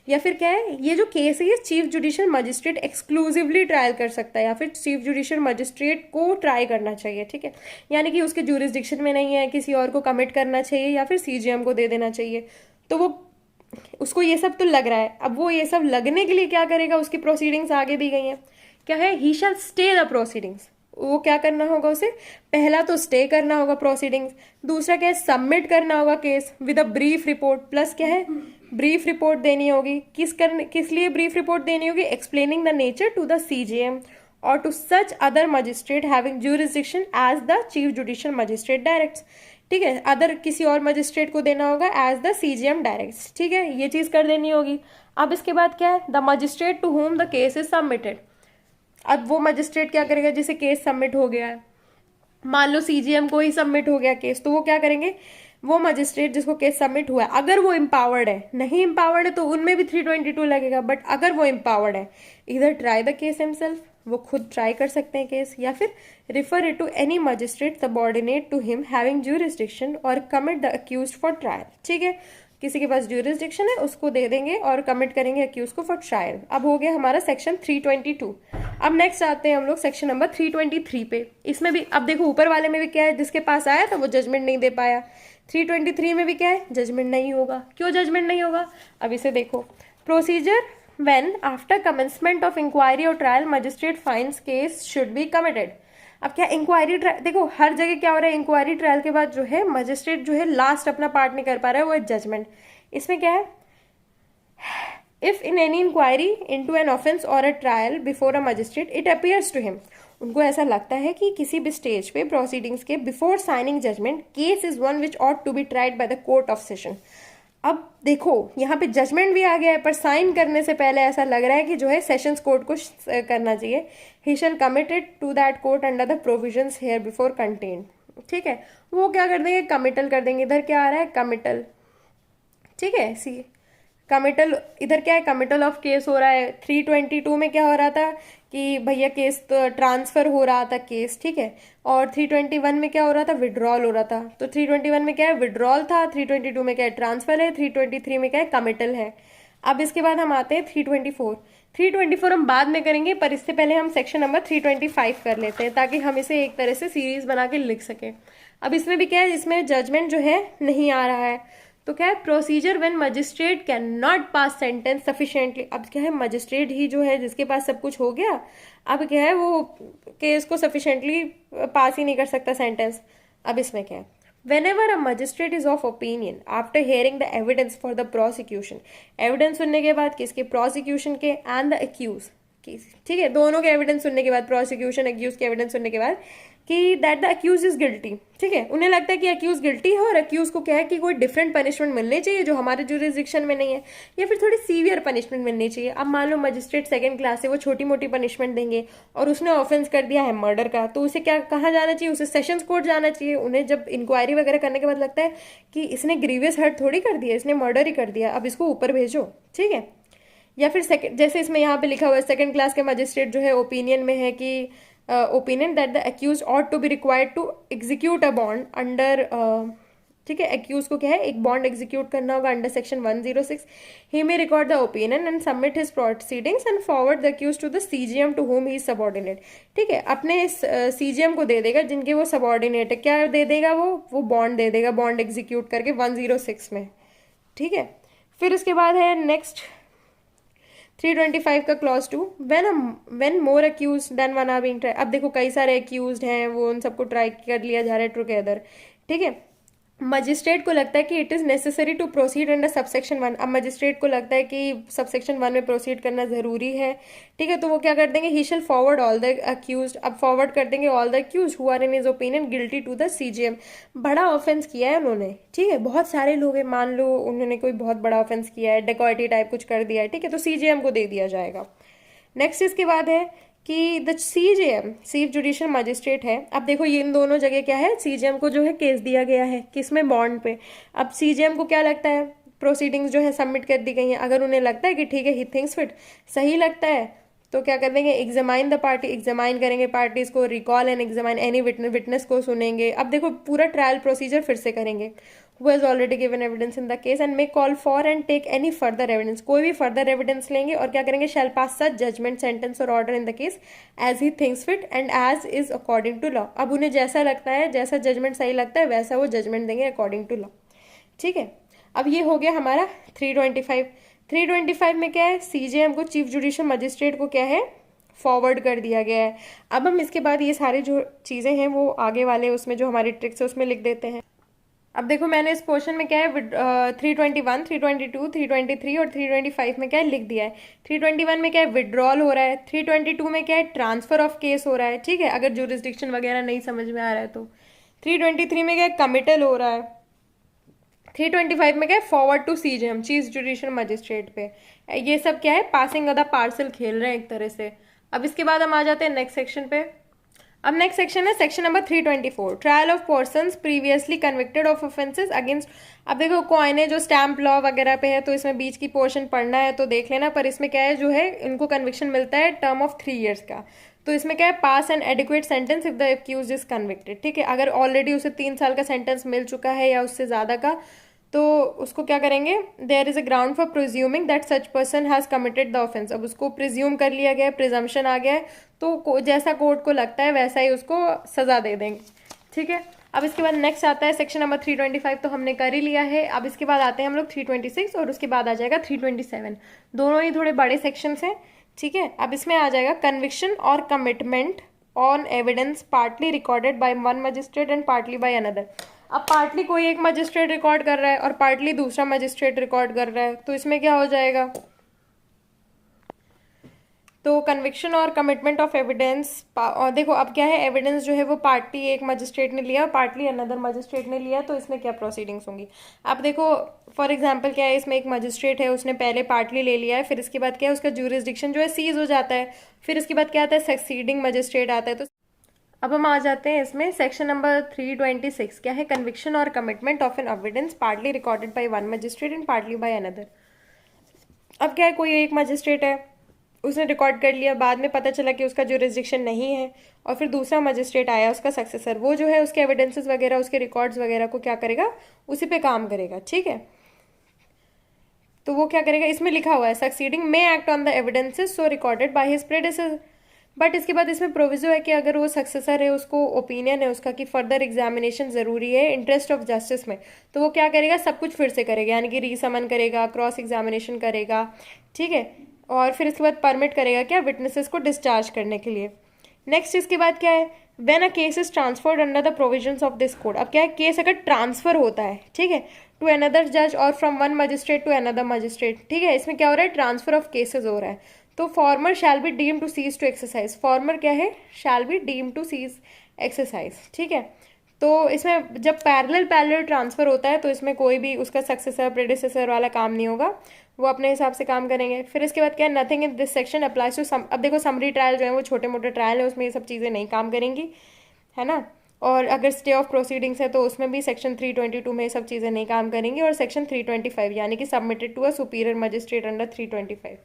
या फिर क्या है, ये जो केस है ये chief judicial magistrate exclusively trial कर सकता है, या फिर चीफ जुडिशियल मजिस्ट्रेट को ट्राई करना चाहिए, ठीक है, यानी कि उसके ज्यूरिसडिक्शन में नहीं है, किसी और को कमिट करना चाहिए या फिर सीजीएम को दे देना चाहिए। तो वो उसको ये सब तो लग रहा है, अब वो ये सब लगने के लिए क्या करेगा, उसकी प्रोसीडिंग्स आगे दी गई हैं, क्या है, ही शैल स्टे द प्रोसीडिंग्स। वो क्या करना होगा उसे, पहला तो स्टे करना होगा प्रोसीडिंग्स, दूसरा क्या है, सबमिट करना होगा case with a brief report, plus क्या है, ब्रीफ रिपोर्ट देनी होगी। किस लिए ब्रीफ रिपोर्ट देनी होगी, explaining the nature to the CGM or to such other magistrate having jurisdiction as the chief judicial magistrate directs, ठीक है, अदर किसी और मजिस्ट्रेट को देना होगा एज द सीजीएम डायरेक्ट्स, ठीक है, ये चीज कर देनी होगी। अब इसके बाद क्या है, the magistrate to whom the case is submitted. अब वो मजिस्ट्रेट क्या करेगा जिसे केस सबमिट हो गया है, मान लो सीजीएम को ही सबमिट हो गया केस, तो वो क्या करेंगे, वो मजिस्ट्रेट जिसको केस सबमिट हुआ है, अगर वो एम्पावर्ड है, नहीं एम्पावर्ड है तो उनमें भी 322 लगेगा, बट अगर वो एम्पावर्ड है, इधर ट्राई द केस हिमसेल्फ, वो खुद ट्राई कर सकते हैं केस, या फिर refer it to any magistrate subordinate to him having jurisdiction or commit the accused for trial, ठीक है, किसी के पास ज्यूरिसडिक्शन है उसको दे देंगे और कमिट करेंगे अक्यूज को फॉर ट्रायल। अब हो गया हमारा सेक्शन 322। अब नेक्स्ट आते हैं हम लोग सेक्शन नंबर 323 पे। इसमें भी अब देखो ऊपर वाले में भी क्या है, जिसके पास आया था वो जजमेंट नहीं दे पाया। 323 में भी क्या है, जजमेंट नहीं होगा। क्यों जजमेंट नहीं होगा, अब इसे देखो, procedure when after commencement of inquiry और trial magistrate finds case should be committed. अब क्या इंक्वायरी ट्रायल, देखो हर जगह क्या हो रहा है, इंक्वायरी ट्रायल के बाद जो है मजिस्ट्रेट जो है लास्ट अपना पार्ट नहीं कर पा रहा है, वो है जजमेंट। इसमें क्या है, if in any inquiry into an offence or a trial before a magistrate it appears to him, उनको ऐसा लगता है कि किसी भी स्टेज पे प्रोसीडिंग्स के before signing judgment case is one which ought to be tried by the court of session. अब देखो यहाँ पे जजमेंट भी आ गया है, पर साइन करने से पहले ऐसा लग रहा है कि जो है सेशंस कोर्ट को करना चाहिए। He shall committed to that court under the provisions here before contained. ठीक है, वो क्या कर देंगे, कमिटल कर देंगे। इधर क्या आ रहा है, कमिटल। ठीक है, सी कमिटल, इधर क्या है, कमिटल ऑफ केस हो रहा है। 322 में क्या हो रहा था कि भैया केस तो ट्रांसफर हो रहा था केस, ठीक है। और 321 में क्या हो रहा था, विड्रॉल हो रहा था। तो 321 में क्या है, विड्रॉल था। 322 में क्या है, ट्रांसफर है। 323 में क्या है, कमिटल है। अब इसके बाद हम आते हैं 324। 324 हम बाद में करेंगे, पर इससे पहले हम सेक्शन नंबर 325 कर लेते हैं, ताकि हम इसे एक तरह से सीरीज बना के लिख सकें। अब इसमें भी क्या है, इसमें जजमेंट जो है नहीं आ रहा है। तो क्या है, procedure when magistrate can not pass sentence sufficiently. अब क्या है, मजिस्ट्रेट ही जो है जिसके पास सब कुछ हो गया, अब क्या है वो केस को सफिशिएंटली पास ही नहीं कर सकता सेंटेंस। अब इसमें क्या है, whenever a magistrate is of opinion after hearing the evidence for the prosecution, evidence सुनने के बाद किसके, प्रोसिक्यूशन के, एंड द अक्यूज की, ठीक है, दोनों के एविडेंस सुनने के बाद, प्रोसिक्यूशन अक्यूज के एविडेंस सुनने के बाद, कि that the accused is guilty. ठीक है, उन्हें लगता है कि अक्यूज गिल्टी है और अक्यूज को क्या है कि कोई डिफरेंट पनिशमेंट मिलनी चाहिए जो हमारे जुरिस्डिक्शन में नहीं है, या फिर थोड़ी सीवियर पनिशमेंट मिलनी चाहिए। अब मान लो मजिस्ट्रेट सेकंड क्लास से वो छोटी मोटी पनिशमेंट देंगे और उसने ऑफेंस कर दिया है मर्डर का, तो उसे क्या कहाँ जाना चाहिए, उसे सेशंस कोर्ट जाना चाहिए। उन्हें जब इंक्वायरी वगैरह करने के बाद लगता है कि इसने ग्रीवियस हर्ट थोड़ी कर दिया, इसने मर्डर ही कर दिया, अब इसको ऊपर भेजो। ठीक है, या फिर सेकंड, जैसे इसमें यहाँ पे लिखा हुआ है सेकंड क्लास के मजिस्ट्रेट जो है ओपिनियन में है कि opinion that the accused ought to be required to execute a bond under, ठीक है, अक्यूज को क्या है एक बॉन्ड एग्जीक्यूट करना होगा under section 106। He may record the opinion and submit his proceedings and forward the accused to the CGM to whom he subordinate. ठीक है, अपने इस सीजीएम को दे देगा जिनके वो सबऑर्डिनेट है। क्या दे देगा वो बॉन्ड दे देगा, बॉन्ड एग्जीक्यूट करके 106 में। ठीक है, फिर उसके बाद है नेक्स्ट 325 का clause 2, when more accused than one are being try. अब देखो कई सारे अक्यूज्ड हैं, वो उन सबको ट्राई कर लिया जा रहा है टुगेदर। ठीक है, मजिस्ट्रेट को लगता है कि it is necessary to proceed under subsection 1। अब मजिस्ट्रेट को लगता है कि सबसेक्शन 1 में प्रोसीड करना जरूरी है। ठीक है, तो वो क्या कर देंगे, he shall forward all the accused. अब फॉरवर्ड कर देंगे all the accused who are in his opinion guilty to the CGM. बड़ा ऑफेंस किया है उन्होंने, ठीक है, बहुत सारे लोग हैं, मान लो उन्होंने कोई बहुत बड़ा ऑफेंस किया है, डेकॉइटी टाइप कुछ कर दिया है, ठीक है, तो सीजीएम को दे दिया जाएगा। नेक्स्ट इसके बाद है कि the CJM chief judicial magistrate है। अब देखो ये इन दोनों जगह क्या है, सीजेएम को जो है केस दिया गया है किसमें, बॉन्ड पे। अब सीजेएम को क्या लगता है, प्रोसीडिंग्स जो है सबमिट कर दी गई हैं, अगर उन्हें लगता है कि ठीक है ही थिंक्स फिट, सही लगता है, तो क्या कर देंगे, एग्जामाइन द पार्टी, एग्जामाइन करेंगे पार्टीज को, recall and examine any witness को सुनेंगे। अब देखो पूरा ट्रायल प्रोसीजर फिर से करेंगे। who has already given evidence in the case and may call for and take any further evidence, कोई भी further evidence लेंगे और क्या करेंगे, shall pass such judgment, sentence or order in the case as he thinks fit and as is according to law। अब उन्हें जैसा लगता है, जैसा जजमेंट सही लगता है वैसा वो जजमेंट देंगे अकॉर्डिंग टू लॉ। ठीक है, अब ये हो गया हमारा 325। 325 में क्या है, सीजेएम को चीफ जुडिशियल मजिस्ट्रेट को क्या है फॉरवर्ड कर दिया गया है। अब हम इसके बाद ये सारी जो चीज़ें हैं वो आगे वाले उसमें जो हमारी ट्रिक्स है उसमें लिख देते हैं। अब देखो मैंने इस पोर्शन में क्या है 321, 322, 323 और 325 में क्या है लिख दिया है। 321 में क्या है विड्रॉल हो रहा है, 322 में क्या है ट्रांसफर ऑफ केस हो रहा है, ठीक है, अगर जुरिस्डिक्शन वगैरह नहीं समझ में आ रहा है तो। 323 में क्या है कमिटल हो रहा है। 325 में क्या है forward to CJM chief judicial magistrate पे। ये सब क्या है पासिंग ऑफ द पार्सल खेल रहे हैं एक तरह से। अब इसके बाद हम आ जाते हैं नेक्स्ट सेक्शन पे। अब नेक्स्ट सेक्शन है section number 324, trial of persons previously convicted of offences against. अब देखो कॉइन है जो स्टैम्प लॉ वगैरह पे है, तो इसमें बीच की पोर्शन पढ़ना है तो देख लेना, पर इसमें क्या है जो है इनको कन्विक्शन मिलता है टर्म ऑफ 3 years का। तो इसमें क्या है pass an adequate sentence if the accused is convicted. ठीक है, अगर ऑलरेडी उसे 3 साल का सेंटेंस मिल चुका है या उससे ज़्यादा का, तो उसको क्या करेंगे, there is a ground for presuming that such person has committed the offence. अब उसको प्रिज्यूम कर लिया गया है, प्रिजम्पशन आ गया है, तो जैसा कोर्ट को लगता है वैसा ही उसको सजा दे देंगे। ठीक है, अब इसके बाद नेक्स्ट आता है सेक्शन नंबर 325, तो हमने कर ही लिया है। अब इसके बाद आते हैं हम लोग 326 और उसके बाद आ जाएगा 327। दोनों ही थोड़े बड़े सेक्शंस हैं। ठीक है, अब इसमें आ जाएगा कन्विक्शन और commitment on evidence partly recorded by one magistrate and partly by another. अब पार्टली कोई एक मजिस्ट्रेट रिकॉर्ड कर रहा है और पार्टली दूसरा मजिस्ट्रेट रिकॉर्ड कर रहा है, तो इसमें क्या हो जाएगा, तो कन्विक्शन और कमिटमेंट ऑफ एविडेंस, और देखो अब क्या है, एविडेंस जो है वो पार्टली एक मजिस्ट्रेट ने लिया, पार्टली अनदर मजिस्ट्रेट ने लिया, तो इसमें क्या प्रोसीडिंग्स होंगी। अब देखो फॉर एग्जांपल क्या है, इसमें एक मजिस्ट्रेट है, उसने पहले पार्टली ले लिया है, फिर इसके बाद क्या है, उसका ज्यूरिसडिक्शन जो है सीज हो जाता है, फिर इसके बाद क्या आता है, सक्सीडिंग मजिस्ट्रेट आता है। तो अब हम आ जाते हैं इसमें सेक्शन नंबर 326, क्या है, कन्विक्शन और commitment of an evidence partly recorded by one magistrate and partly by another. अब क्या है, कोई एक मजिस्ट्रेट है, उसने रिकॉर्ड कर लिया, बाद में पता चला कि उसका जुरिसडिक्शन नहीं है, और फिर दूसरा मजिस्ट्रेट आया, उसका सक्सेसर, वो जो है उसके एविडेंसेस वगैरह, उसके रिकॉर्ड्स वगैरह को क्या करेगा, उसी पे काम करेगा, ठीक है। तो वो क्या करेगा, इसमें लिखा हुआ है succeeding may act on the evidences so recorded by his प्रेडेसेसर, but इसके बाद इसमें प्रोविजो है कि अगर वो सक्सेसर है, उसको ओपिनियन है उसका कि फर्दर एग्जामिनेशन जरूरी है इंटरेस्ट ऑफ जस्टिस में, तो वो क्या करेगा, सब कुछ फिर से करेगा, यानी कि रीसमन करेगा, क्रॉस एग्जामिनेशन करेगा, ठीक है, और फिर इसके बाद परमिट करेगा क्या, विटनेसेस को डिस्चार्ज करने के लिए। नेक्स्ट इसके बाद क्या है, when a case is transferred under the provisions of this code. अब क्या है, केस अगर ट्रांसफर होता है, ठीक है, टू अनदर जज और from one magistrate to another magistrate, ठीक है, इसमें क्या हो रहा है, ट्रांसफर ऑफ केसेस हो रहा है, तो former shall be deem to cease to exercise, former क्या है, shall be deem to cease exercise, ठीक है। तो इसमें जब पैरेलल ट्रांसफर होता है तो इसमें कोई भी उसका सक्सेसर प्रेडिसेसर वाला काम नहीं होगा, वो अपने हिसाब से काम करेंगे। फिर इसके बाद क्या है, nothing in this section applies to अब देखो समरी ट्रायल जो है वो छोटे मोटे ट्रायल है, उसमें ये सब चीज़ें नहीं काम करेंगी, है ना। और अगर स्टे ऑफ प्रोसीडिंग्स है तो उसमें भी सेक्शन 322 में ये सब चीज़ें नहीं काम करेंगी, और सेक्शन 325 यानी कि submitted to a superior magistrate under 325,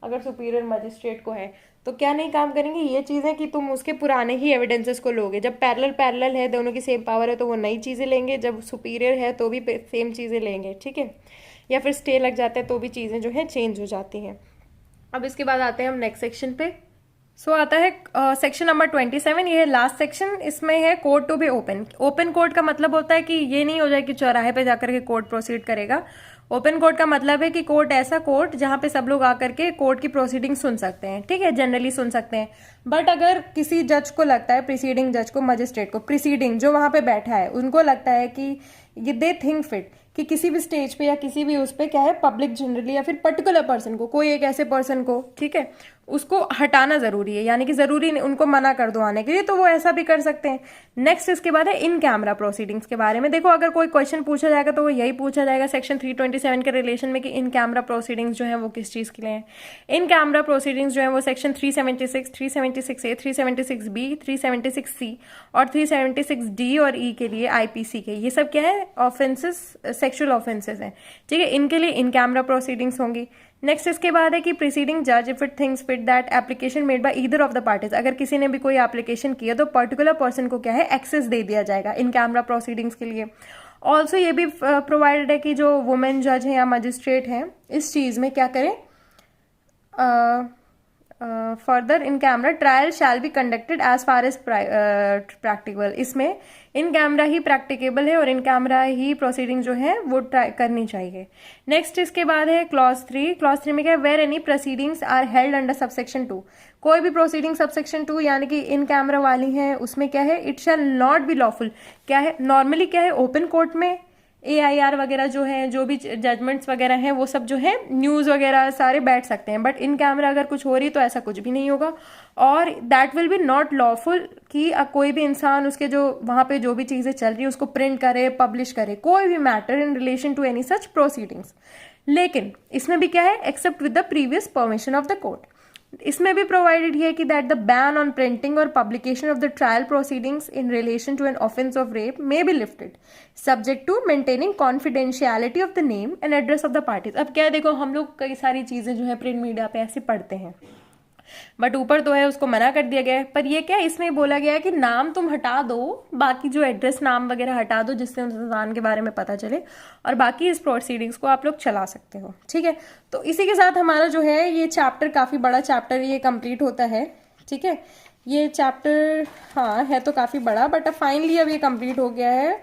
अगर सुपीरियर मजिस्ट्रेट को है तो क्या नहीं काम करेंगे, ये चीज़ें कि तुम उसके पुराने ही एविडेंसेस को लोगे, जब पैरेलल है, दोनों की सेम पावर है तो वो नई चीज़ें लेंगे, जब सुपीरियर है तो भी सेम चीज़ें लेंगे, ठीक है, या फिर स्टे लग जाता है तो भी चीज़ें जो है चेंज हो जाती हैं। अब इसके बाद आते हैं हम नेक्स्ट सेक्शन पे। सो आता है सेक्शन नंबर 27, ये है लास्ट सेक्शन, इसमें है court to be open. Open court का मतलब होता है कि ये नहीं हो जाए कि चौराहे पे जाकर के कोर्ट प्रोसीड करेगा। ओपन कोर्ट का मतलब है कि कोर्ट ऐसा कोर्ट जहां पे सब लोग आकर के कोर्ट की प्रोसीडिंग सुन सकते हैं, ठीक है, जनरली सुन सकते हैं। बट अगर किसी जज को लगता है, प्रीसीडिंग जज को, मजिस्ट्रेट को, प्रीसीडिंग जो वहां पे बैठा है, उनको लगता है कि ये दे थिंक फिट कि किसी भी स्टेज पे या किसी भी उस पे क्या है, पब्लिक जनरली या फिर पर्टिकुलर पर्सन को, कोई एक ऐसे पर्सन को, ठीक है, उसको हटाना जरूरी है, यानी कि जरूरी नहीं उनको मना कर दो आने के लिए, तो वो ऐसा भी कर सकते हैं। नेक्स्ट इसके बाद है इन कैमरा प्रोसीडिंग्स के बारे में। देखो अगर कोई क्वेश्चन पूछा जाएगा तो वो यही पूछा जाएगा सेक्शन 327 के रिलेशन में कि इन कैमरा प्रोसीडिंग्स जो है वो किस चीज के लिए हैं। इन कैमरा प्रोसीडिंग्स जो है वो सेक्शन 376, 376A, 376B, 376C और 376D और E के लिए IPC के, ये सब क्या है, ऑफेंसेस, सेक्सुअल ऑफेंसेस हैं, ठीक है, इनके लिए इन कैमरा प्रोसीडिंग्स होंगी। नेक्स्ट इसके बाद है कि प्रीसीडिंग जज if it thinks fit that application made by either of the parties, अगर किसी ने भी कोई एप्लीकेशन किया तो पर्टिकुलर पर्सन को क्या है, एक्सेस दे दिया जाएगा इन कैमरा प्रोसीडिंग्स के लिए। ऑल्सो ये भी प्रोवाइडेड है कि जो वुमेन जज है या मजिस्ट्रेट है इस चीज में क्या करें, further in camera trial shall be conducted as far as practical, इसमें इन कैमरा ही प्रैक्टिकेबल है और इन कैमरा ही प्रोसीडिंग जो है वो ट्राई करनी चाहिए। नेक्स्ट इसके बाद है क्लॉज 3। क्लॉज 3 में क्या है, where any proceedings are held under subsection 2, कोई भी प्रोसीडिंग सबसेक्शन 2 यानी कि इन कैमरा वाली है उसमें क्या है, it shall not B lawful, क्या है, नॉर्मली क्या है, ओपन कोर्ट में AIR वगैरह जो है, जो भी जजमेंट्स वगैरह हैं वो सब जो है न्यूज वगैरह सारे बैठ सकते हैं, बट इन कैमरा अगर कुछ हो रही तो ऐसा कुछ भी नहीं होगा, और that will be not lawful कि कोई भी इंसान उसके जो वहां पे जो भी चीजें चल रही है उसको प्रिंट करे, पब्लिश करे, कोई भी matter in relation to any such proceedings. लेकिन इसमें भी क्या है, except with the previous permission of the court, इसमें भी प्रोवाइडेड है कि that the ban on printing or publication of the trial proceedings in relation to an offence of rape may be lifted subject to maintaining confidentiality of the name and address of the parties. अब क्या है, देखो हम लोग कई सारी चीजें जो है प्रिंट मीडिया पे ऐसे पढ़ते हैं, बट ऊपर तो है उसको मना कर दिया गया है, पर ये क्या इसमें बोला गया है कि नाम तुम हटा दो, बाकी जो एड्रेस नाम वगैरह हटा दो जिससे उस इंसान के बारे में पता चले, और बाकी इस प्रोसीडिंग्स को आप लोग चला सकते हो, ठीक है। तो इसी के साथ हमारा जो है ये चैप्टर, काफी बड़ा चैप्टर ये कंप्लीट होता है, ठीक है। ये चैप्टर हाँ है तो काफी बड़ा, बट अब फाइनली अब ये कंप्लीट हो गया है,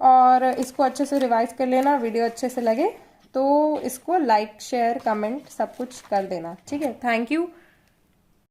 और इसको अच्छे से रिवाइज कर लेना, वीडियो अच्छे से लगे तो इसको लाइक शेयर कमेंट सब कुछ कर देना, ठीक है। Thank you.